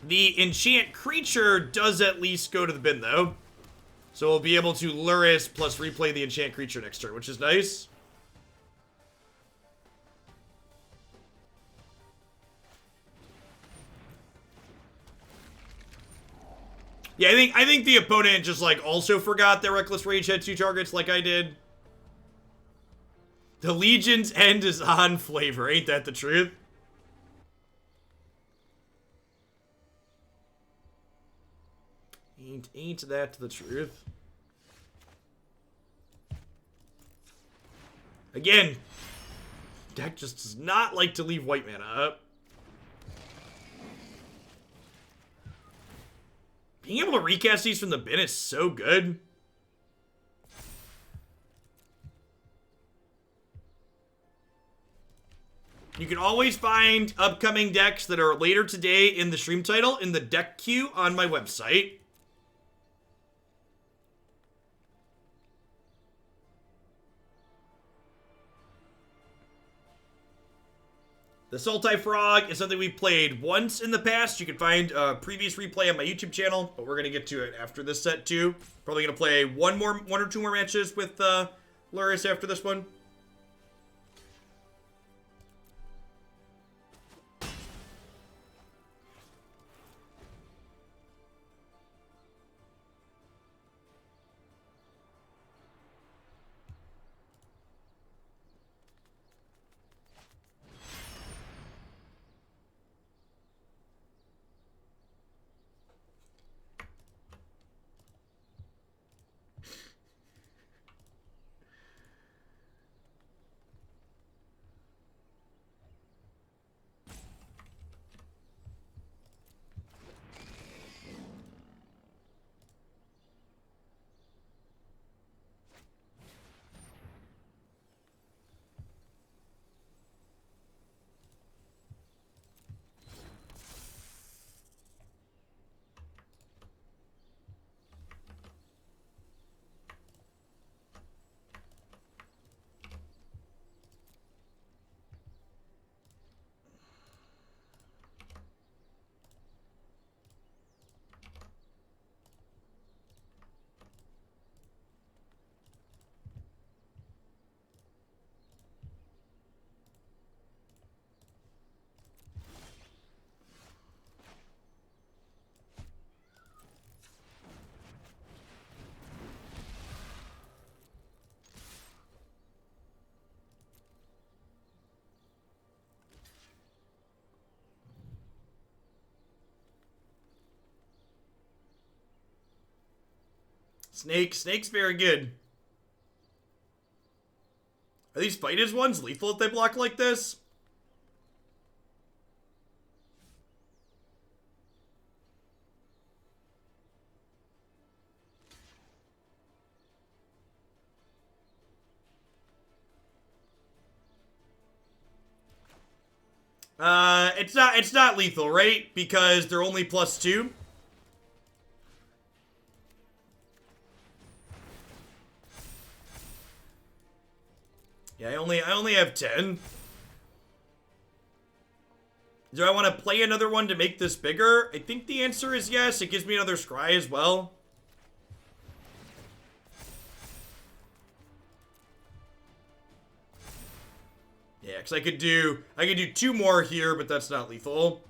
The enchant creature does at least go to the bin, though. So we'll be able to Lurrus plus replay the enchant creature next turn, which is nice. Yeah, I think the opponent just, like, also forgot that Reckless Rage had 2 targets like I did. The Legion's End is on flavor. Ain't that the truth? Ain't that the truth? Again, deck just does not like to leave white mana up. Being able to recast these from the bin is so good. You can always find upcoming decks that are later today in the stream title in the deck queue on my website. The Sultai Frog is something we've played once in the past. You can find a previous replay on my YouTube channel, but we're going to get to it after this set too. Probably going to play one or two more matches with Lurrus after this one. Snake's very good. Are these Fighters ones lethal if they block like this? It's not lethal, right? Because they're only +2. Yeah, I only have 10. Do I want to play another one to make this bigger? I think the answer is yes. It gives me another scry as well. Yeah, because I could do 2 more here, but that's not lethal.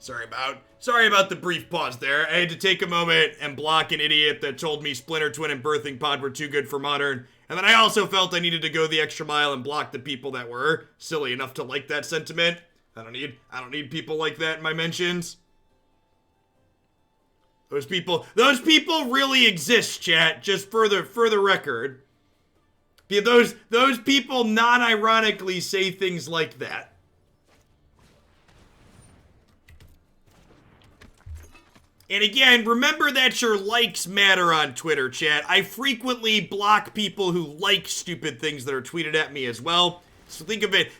Sorry about the brief pause there. I had to take a moment and block an idiot that told me Splinter Twin and Birthing Pod were too good for Modern. And then I also felt I needed to go the extra mile and block the people that were silly enough to like that sentiment. I don't need people like that in my mentions. Those people really exist, chat, just for the record. Those people non-ironically say things like that. And again, remember that your likes matter on Twitter, chat. I frequently block people who like stupid things that are tweeted at me as well. So think of it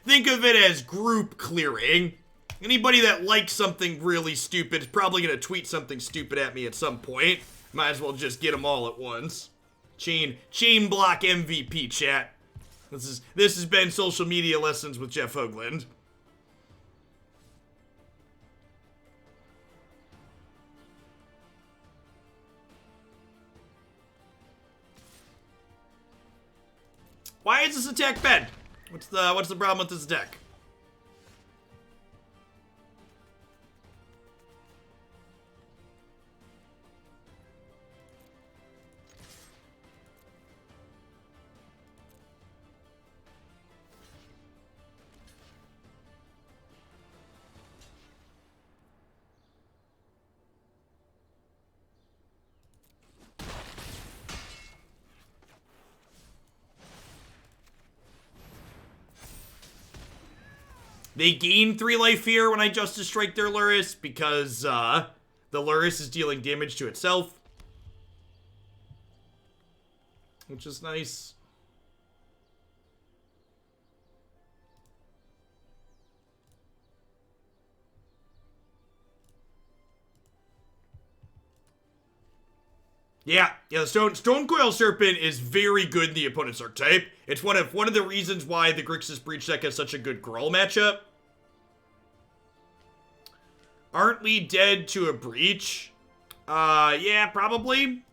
as group clearing. Anybody that likes something really stupid is probably going to tweet something stupid at me at some point. Might as well just get them all at once. Chain block MVP, chat. This has been Social Media Lessons with Jeff Hoagland. Why is this attack bad? What's the problem with this attack? They gain 3 life here when I Justice Strike their Lurrus because the Lurrus is dealing damage to itself. Which is nice. Yeah, the Stone Coil Serpent is very good in the opponent's archetype. It's one of the reasons why the Grixis Breach deck has such a good Gruul matchup. Aren't we dead to a Breach? Yeah, probably.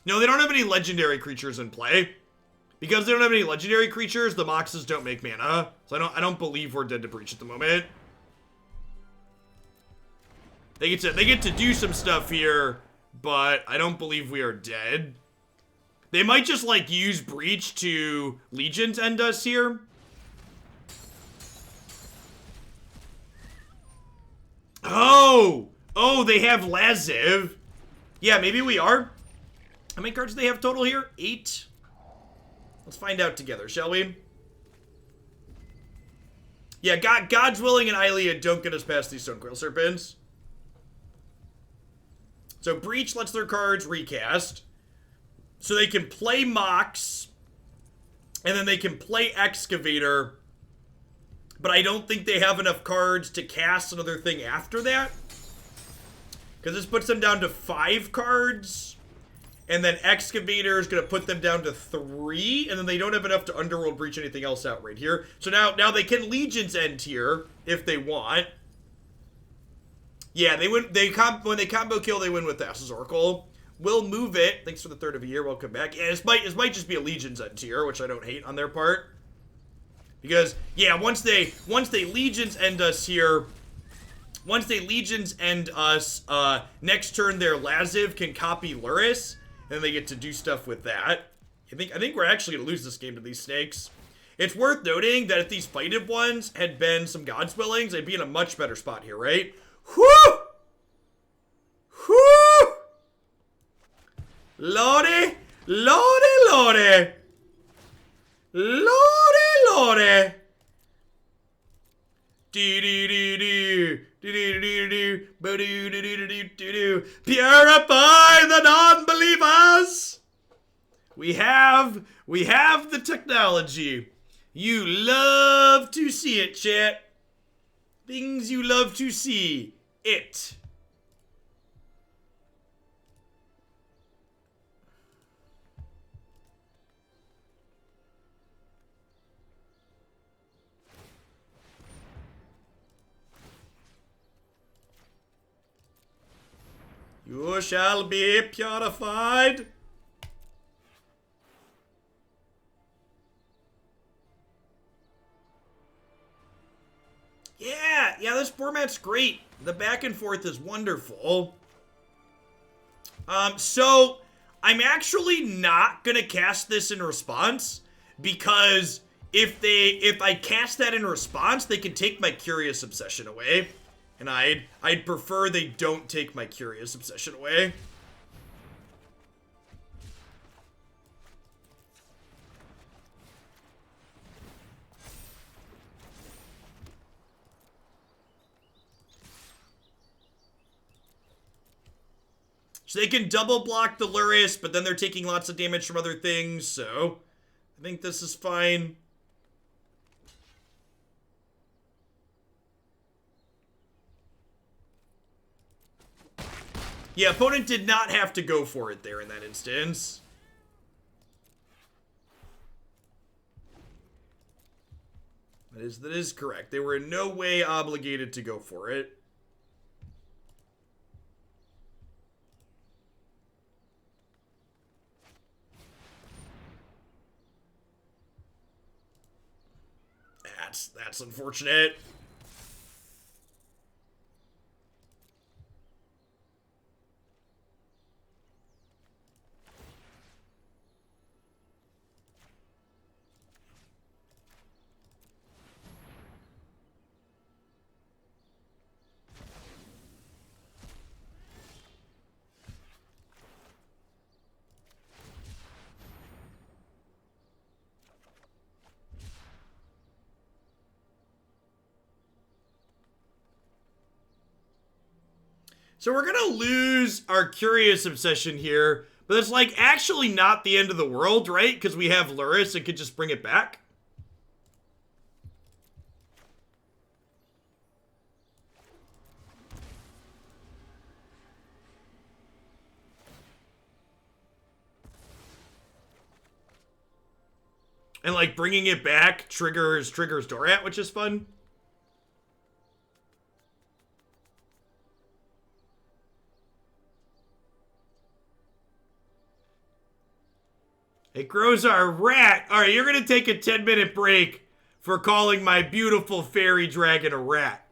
No, they don't have any legendary creatures in play. Because they don't have any legendary creatures, the Moxes don't make mana. So I don't believe we're dead to Breach at the moment. They get to do some stuff here, but I don't believe we are dead. They might just, like, use Breach to Legions end us here. Oh! Oh, they have Laziv. Yeah, maybe we are. How many cards do they have total here? 8? Let's find out together, shall we? Yeah, God's Willing and Ilia don't get us past these Stonecoil Serpents. So Breach lets their cards recast. So they can play Mox. And then they can play Excavator. But I don't think they have enough cards to cast another thing after that. Because this puts them down to 5 cards. And then Excavator is going to put them down to 3. And then they don't have enough to Underworld Breach anything else out right here. So now they can Legion's End here if they want. Yeah, when they combo kill, they win with Thassa's Oracle. We'll move it. Thanks for the third of a year. Welcome back. Yeah, this might just be a Legion's End tier, which I don't hate on their part. Because, yeah, once they Legions end us here, once they Legions end us, next turn their Laziv can copy Lurrus, and they get to do stuff with that. I think we're actually going to lose this game to these snakes. It's worth noting that if these fighted ones had been some God's Willings, they'd be in a much better spot here, right? Whoo! Whoo! Lordy! Lordy, Lordy! Lordy, Lordy! Purify the non-believers! We have the technology. You love to see it, chat. Things you love to see. It. You shall be purified. Yeah, Yeah, this format's great. The back and forth is wonderful. So I'm actually not gonna cast this in response, because if I cast that in response, they can take my Curious Obsession away. And I'd prefer they don't take my Curious Obsession away. So they can double block the Lurrus, but then they're taking lots of damage from other things, so I think this is fine. Yeah, opponent did not have to go for it there in that instance. That is correct. They were in no way obligated to go for it. That's unfortunate. So we're gonna lose our Curious Obsession here, but it's like actually not the end of the world, right? Because we have Lurrus and could just bring it back. And like bringing it back triggers Dorat, which is fun. It grows our rat. All right, you're going to take a 10-minute break for calling my beautiful fairy dragon a rat.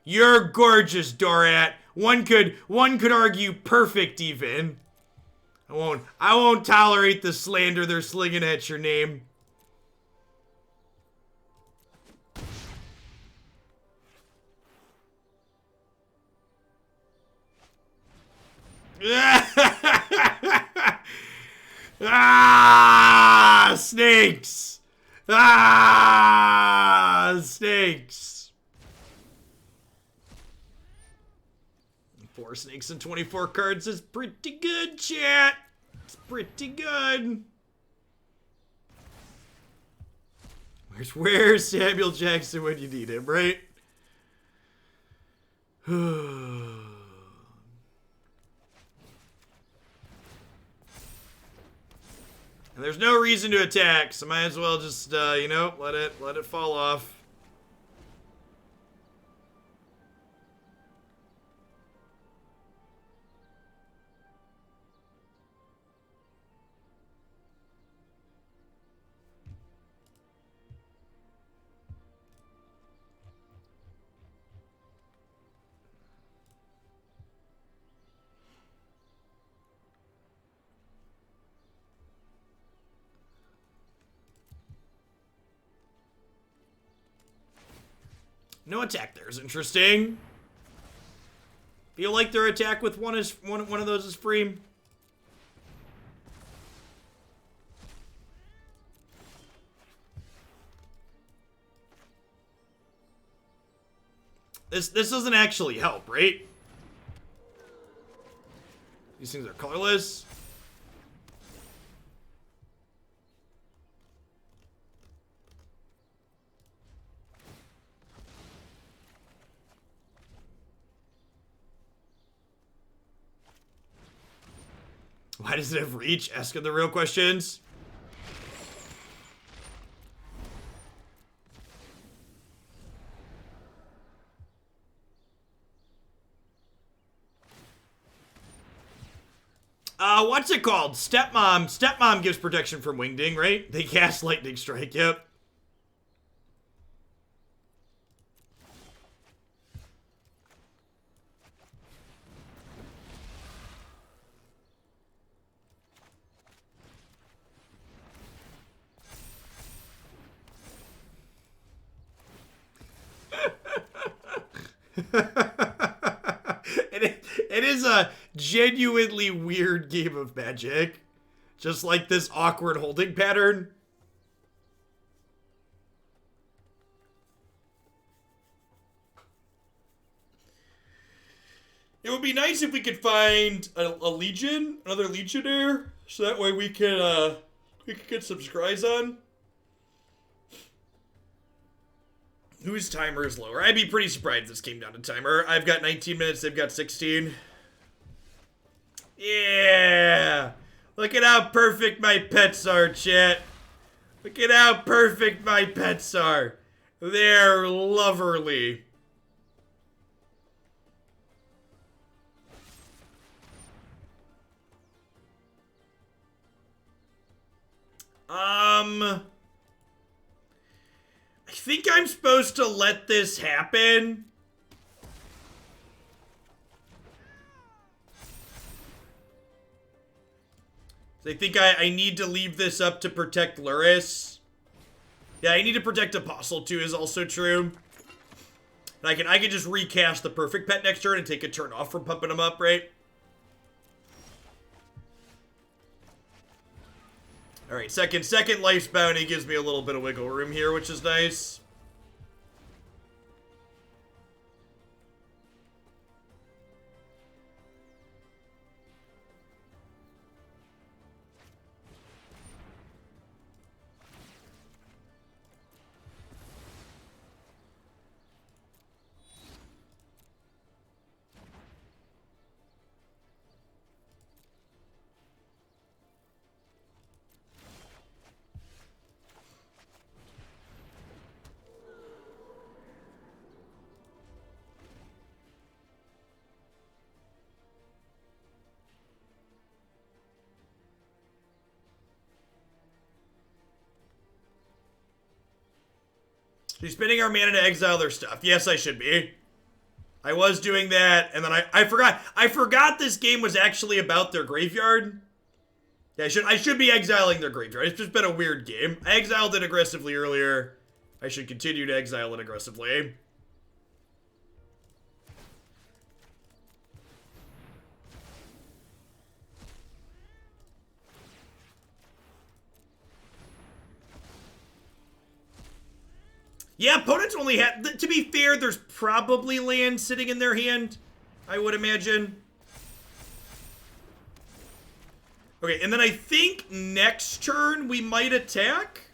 You're gorgeous, Dorat. One could argue perfect even. I won't tolerate the slander they're slinging at your name. Ah, snakes! Ah, snakes! 4 snakes and 24 cards is pretty good, chat. It's pretty good. Where's Samuel Jackson when you need him, right? And there's no reason to attack, so might as well just, you know, let it fall off. No attack there is interesting. Feel like their attack with one of those is free. This doesn't actually help, right? These things are colorless. Why does it have reach? Asking the real questions. What's it called? Stepmom. Stepmom gives protection from Wingding, right? They cast Lightning Strike, yep. It is a genuinely weird game of Magic. Just like this awkward holding pattern. It would be nice if we could find a Legion, another Legionnaire, so that way we could get some scries on. Whose timer is lower? I'd be pretty surprised if this came down to timer. I've got 19 minutes, they've got 16. Yeah! Look at how perfect my pets are, chat. Look at how perfect my pets are. They're loverly. I think I'm supposed to let this happen. I think I need to leave this up to protect Lurrus. Yeah, I need to protect Apostle too is also true. And I can just recast the perfect pet next turn and take a turn off from pumping them up, right? Alright, second life's bounty gives me a little bit of wiggle room here, which is nice. She's spending our mana to exile their stuff. Yes, I should be. I was doing that, and then I forgot. I forgot this game was actually about their graveyard. Yeah, I should be exiling their graveyard. It's just been a weird game. I exiled it aggressively earlier. I should continue to exile it aggressively. Yeah, opponents only have... To be fair, there's probably land sitting in their hand, I would imagine. Okay, and then I think next turn we might attack.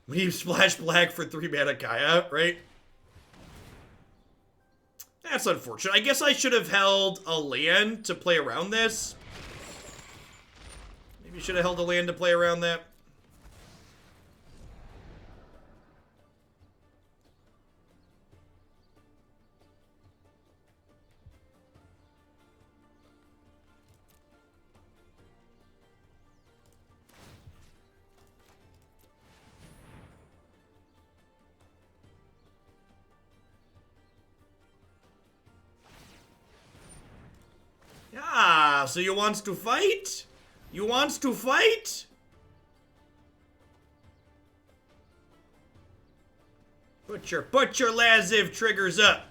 We splash black for 3 mana Kaya, right? That's unfortunate. I guess I should have held a land to play around this. Maybe should have held a land to play around that. Ah, so you wants to fight? You wants to fight? Put your Laziv triggers up.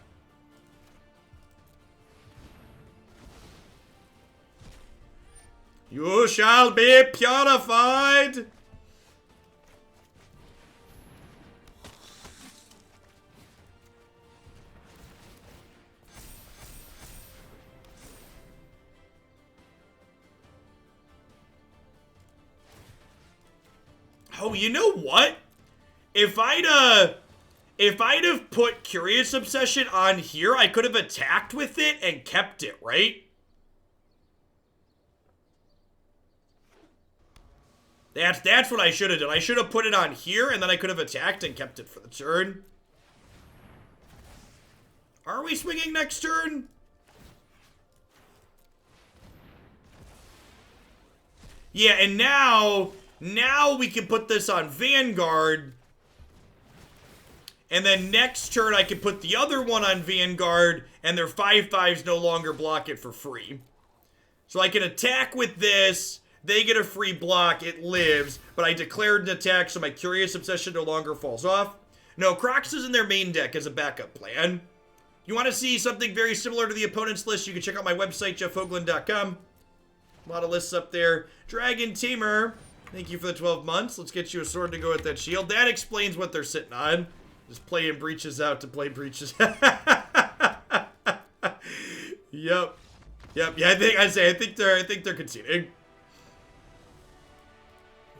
You shall be purified. Oh, you know what? If I'd have put Curious Obsession on here, I could have attacked with it and kept it, right? That's what I should have done. I should have put it on here, and then I could have attacked and kept it for the turn. Are we swinging next turn? Yeah, and now we can put this on Vanguard. And then next turn, I can put the other one on Vanguard, and their 5/5s no longer block it for free. So I can attack with this. They get a free block. It lives. But I declared an attack, so my Curious Obsession no longer falls off. No, Crocs is in their main deck as a backup plan. You want to see something very similar to the opponent's list, you can check out my website, jeffhoagland.com. A lot of lists up there. Dragon Tamer, thank you for the 12 months. Let's get you a sword to go with that shield. That explains what they're sitting on. Just playing breaches out to play breaches. Yep. Yep. Yeah, I think they're conceding.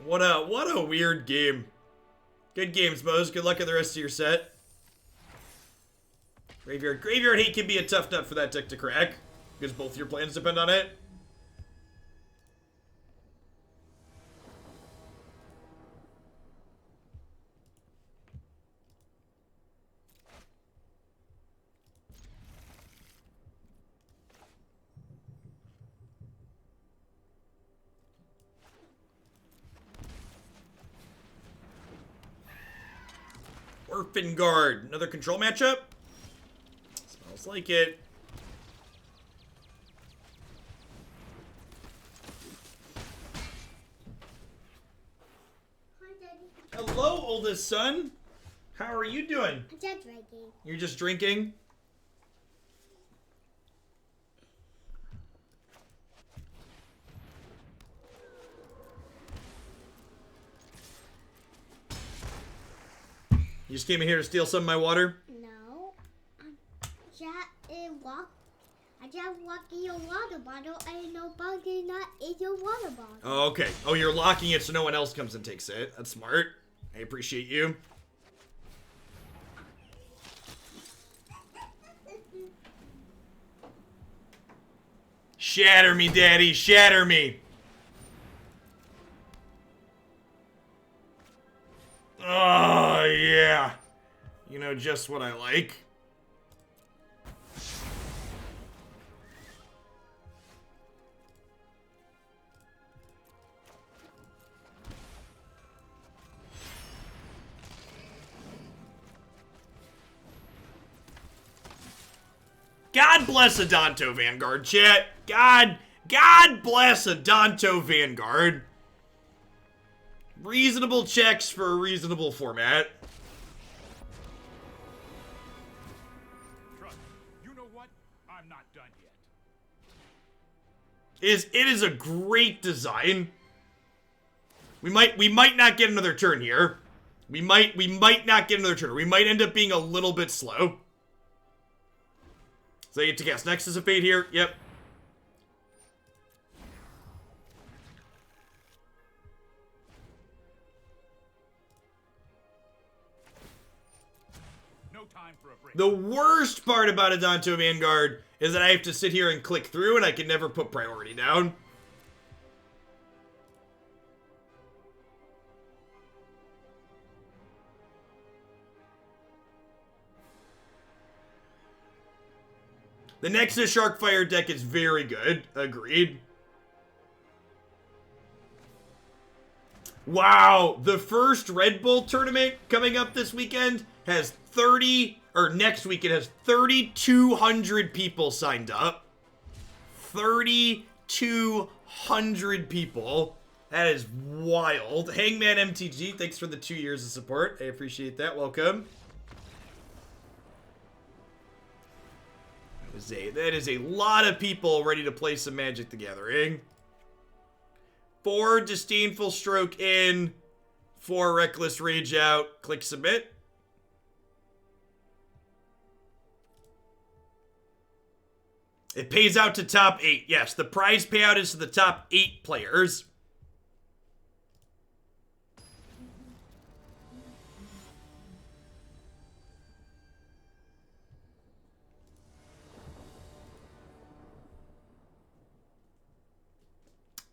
What a weird game. Good games, Mose. Good luck in the rest of your set. Graveyard Hate can be a tough nut for that deck to crack, because both your plans depend on it. Orphan Guard, another control matchup? Smells like it. Hi, Daddy. Hello, oldest son. How are you doing? I'm just drinking. You're just drinking? You just came in here to steal some of my water? No. I just walk in your water bottle and nobody not in your water bottle. Oh, okay. Oh, you're locking it so no one else comes and takes it. That's smart. I appreciate you. Shatter me, Daddy. Shatter me. Oh, yeah. You know just what I like. God bless Adanto Vanguard, chat. God bless Adanto Vanguard. Reasonable checks for a reasonable format. Trust, you know what? I'm not done yet. It is a great design. We might not get another turn here. We might not get another turn. We might end up being a little bit slow. So I get to guess. Next is a fade here. Yep. No time for a break. The worst part about Adanto Vanguard is that I have to sit here and click through and I can never put priority down. The Nexus Sharkfire deck is very good. Agreed. Wow, the first Red Bull tournament coming up this weekend has 30, or next week it has 3,200 people signed up. 3,200 people. That is wild. Hangman MTG, thanks for the 2 years of support. I appreciate that. Welcome. That is a lot of people ready to play some Magic the Gathering. 4 Disdainful Stroke in, 4 Reckless Rage out. Click submit. It pays out to top 8. Yes, the prize payout is to the top 8 players.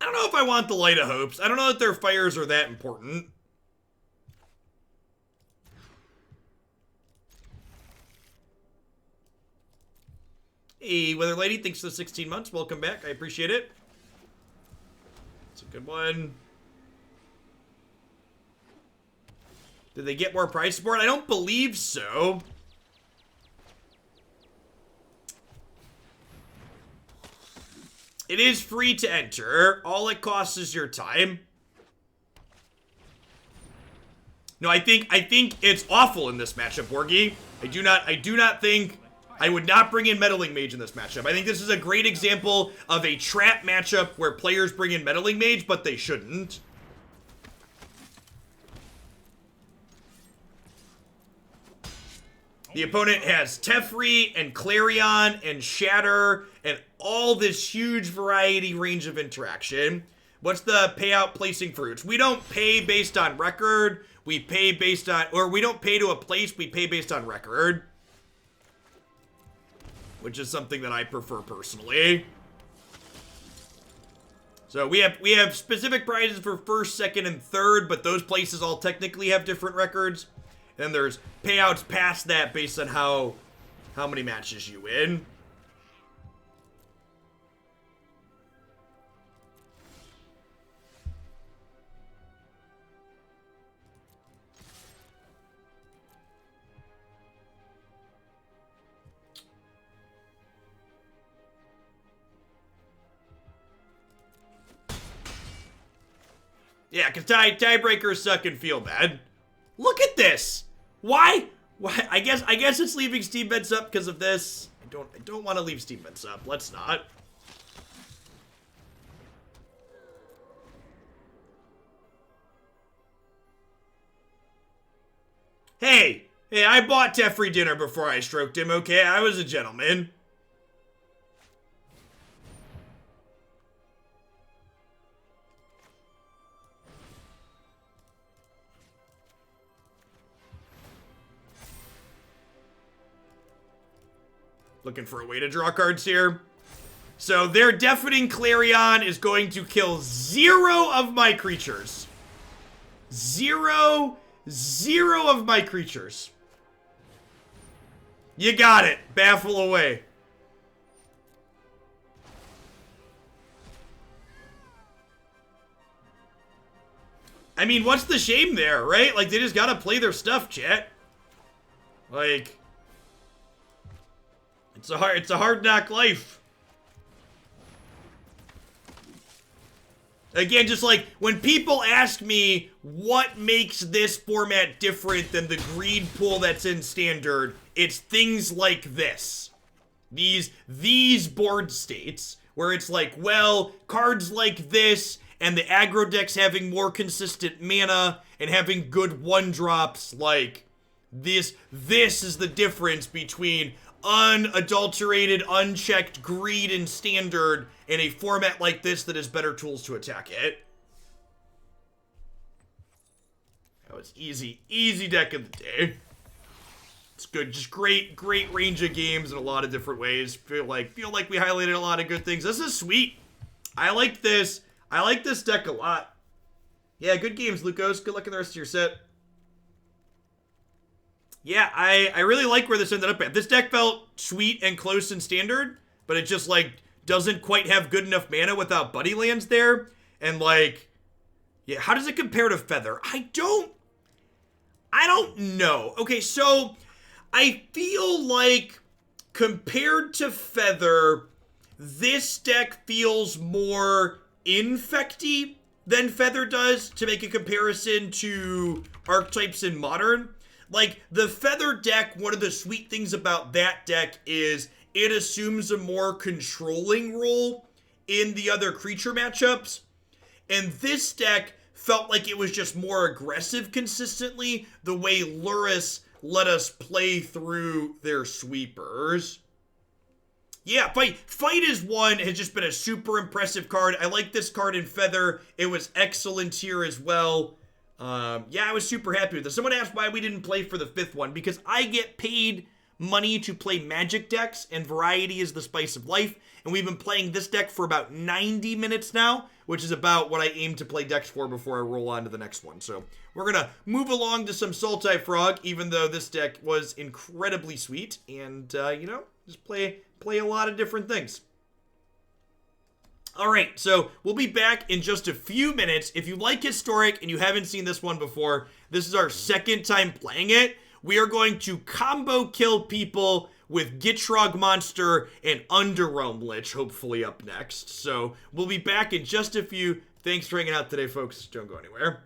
I don't know if I want the Light of Hopes. I don't know that their fires are that important. Hey, Weather Lady, thanks for the 16 months. Welcome back. I appreciate it. It's a good one. Did they get more price support? I don't believe so. It is free to enter. All it costs is your time. No, I think it's awful in this matchup, Borgie. I do not think I would not bring in Meddling Mage in this matchup. I think this is a great example of a trap matchup where players bring in Meddling Mage, but they shouldn't. The opponent has Teferi and Clarion and Shatter and all this huge variety range of interaction. What's the payout placing fruits? We don't pay based on record. We pay based on, or we don't pay to a place, we pay based on record. Which is something that I prefer personally. So we have specific prizes for first, second, and third, but those places all technically have different records. Then there's payouts past that based on how many matches you win. Yeah, because tiebreakers suck and feel bad. Look at this. Why? I guess it's leaving Steam Vents up because of this. I don't want to leave Steam Vents up. Let's not. Hey, I bought Teferi dinner before I stroked him, okay? I was a gentleman. Looking for a way to draw cards here. So their Deafening Clarion is going to kill 0 of my creatures. 0 of my creatures. You got it. Baffle away. I mean, what's the shame there, right? Like, they just gotta play their stuff, chat. Like... It's a hard knock life. Again, just like when people ask me what makes this format different than the greed pool that's in standard, it's things like this. These board states where it's like, well, cards like this and the aggro decks having more consistent mana and having good one drops, like this is the difference between unadulterated, unchecked greed and standard in a format like this that has better tools to attack it. That was easy deck of the day. It's good, just great range of games in a lot of different ways. Feel like we highlighted a lot of good things. This is sweet. I like this. I like this deck a lot. Yeah, good games, Lucas. Good luck in the rest of your set. Yeah, I really like where this ended up at. This deck felt sweet and close in standard, but it just, like, doesn't quite have good enough mana without Buddy Lands there. And, like, yeah, how does it compare to Feather? I don't know. Okay, so I feel like compared to Feather, this deck feels more infecty than Feather does to make a comparison to archetypes in Modern. Like, the Feather deck, one of the sweet things about that deck is it assumes a more controlling role in the other creature matchups. And this deck felt like it was just more aggressive consistently, the way Lurrus let us play through their sweepers. Yeah, Fight is one, has just been a super impressive card. I like this card in Feather. It was excellent here as well. Yeah, I was super happy with this. Someone asked why we didn't play for the 5th one, because I get paid money to play Magic decks, and variety is the spice of life, and we've been playing this deck for about 90 minutes now, which is about what I aim to play decks for before I roll on to the next one. So we're gonna move along to some Sultai Frog, even though this deck was incredibly sweet, and, you know, just play a lot of different things. Alright, so we'll be back in just a few minutes. If you like Historic and you haven't seen this one before, this is our second time playing it. We are going to combo kill people with Gitrog Monster and Underrealm Lich, hopefully up next. So we'll be back in just a few. Thanks for hanging out today, folks. Don't go anywhere.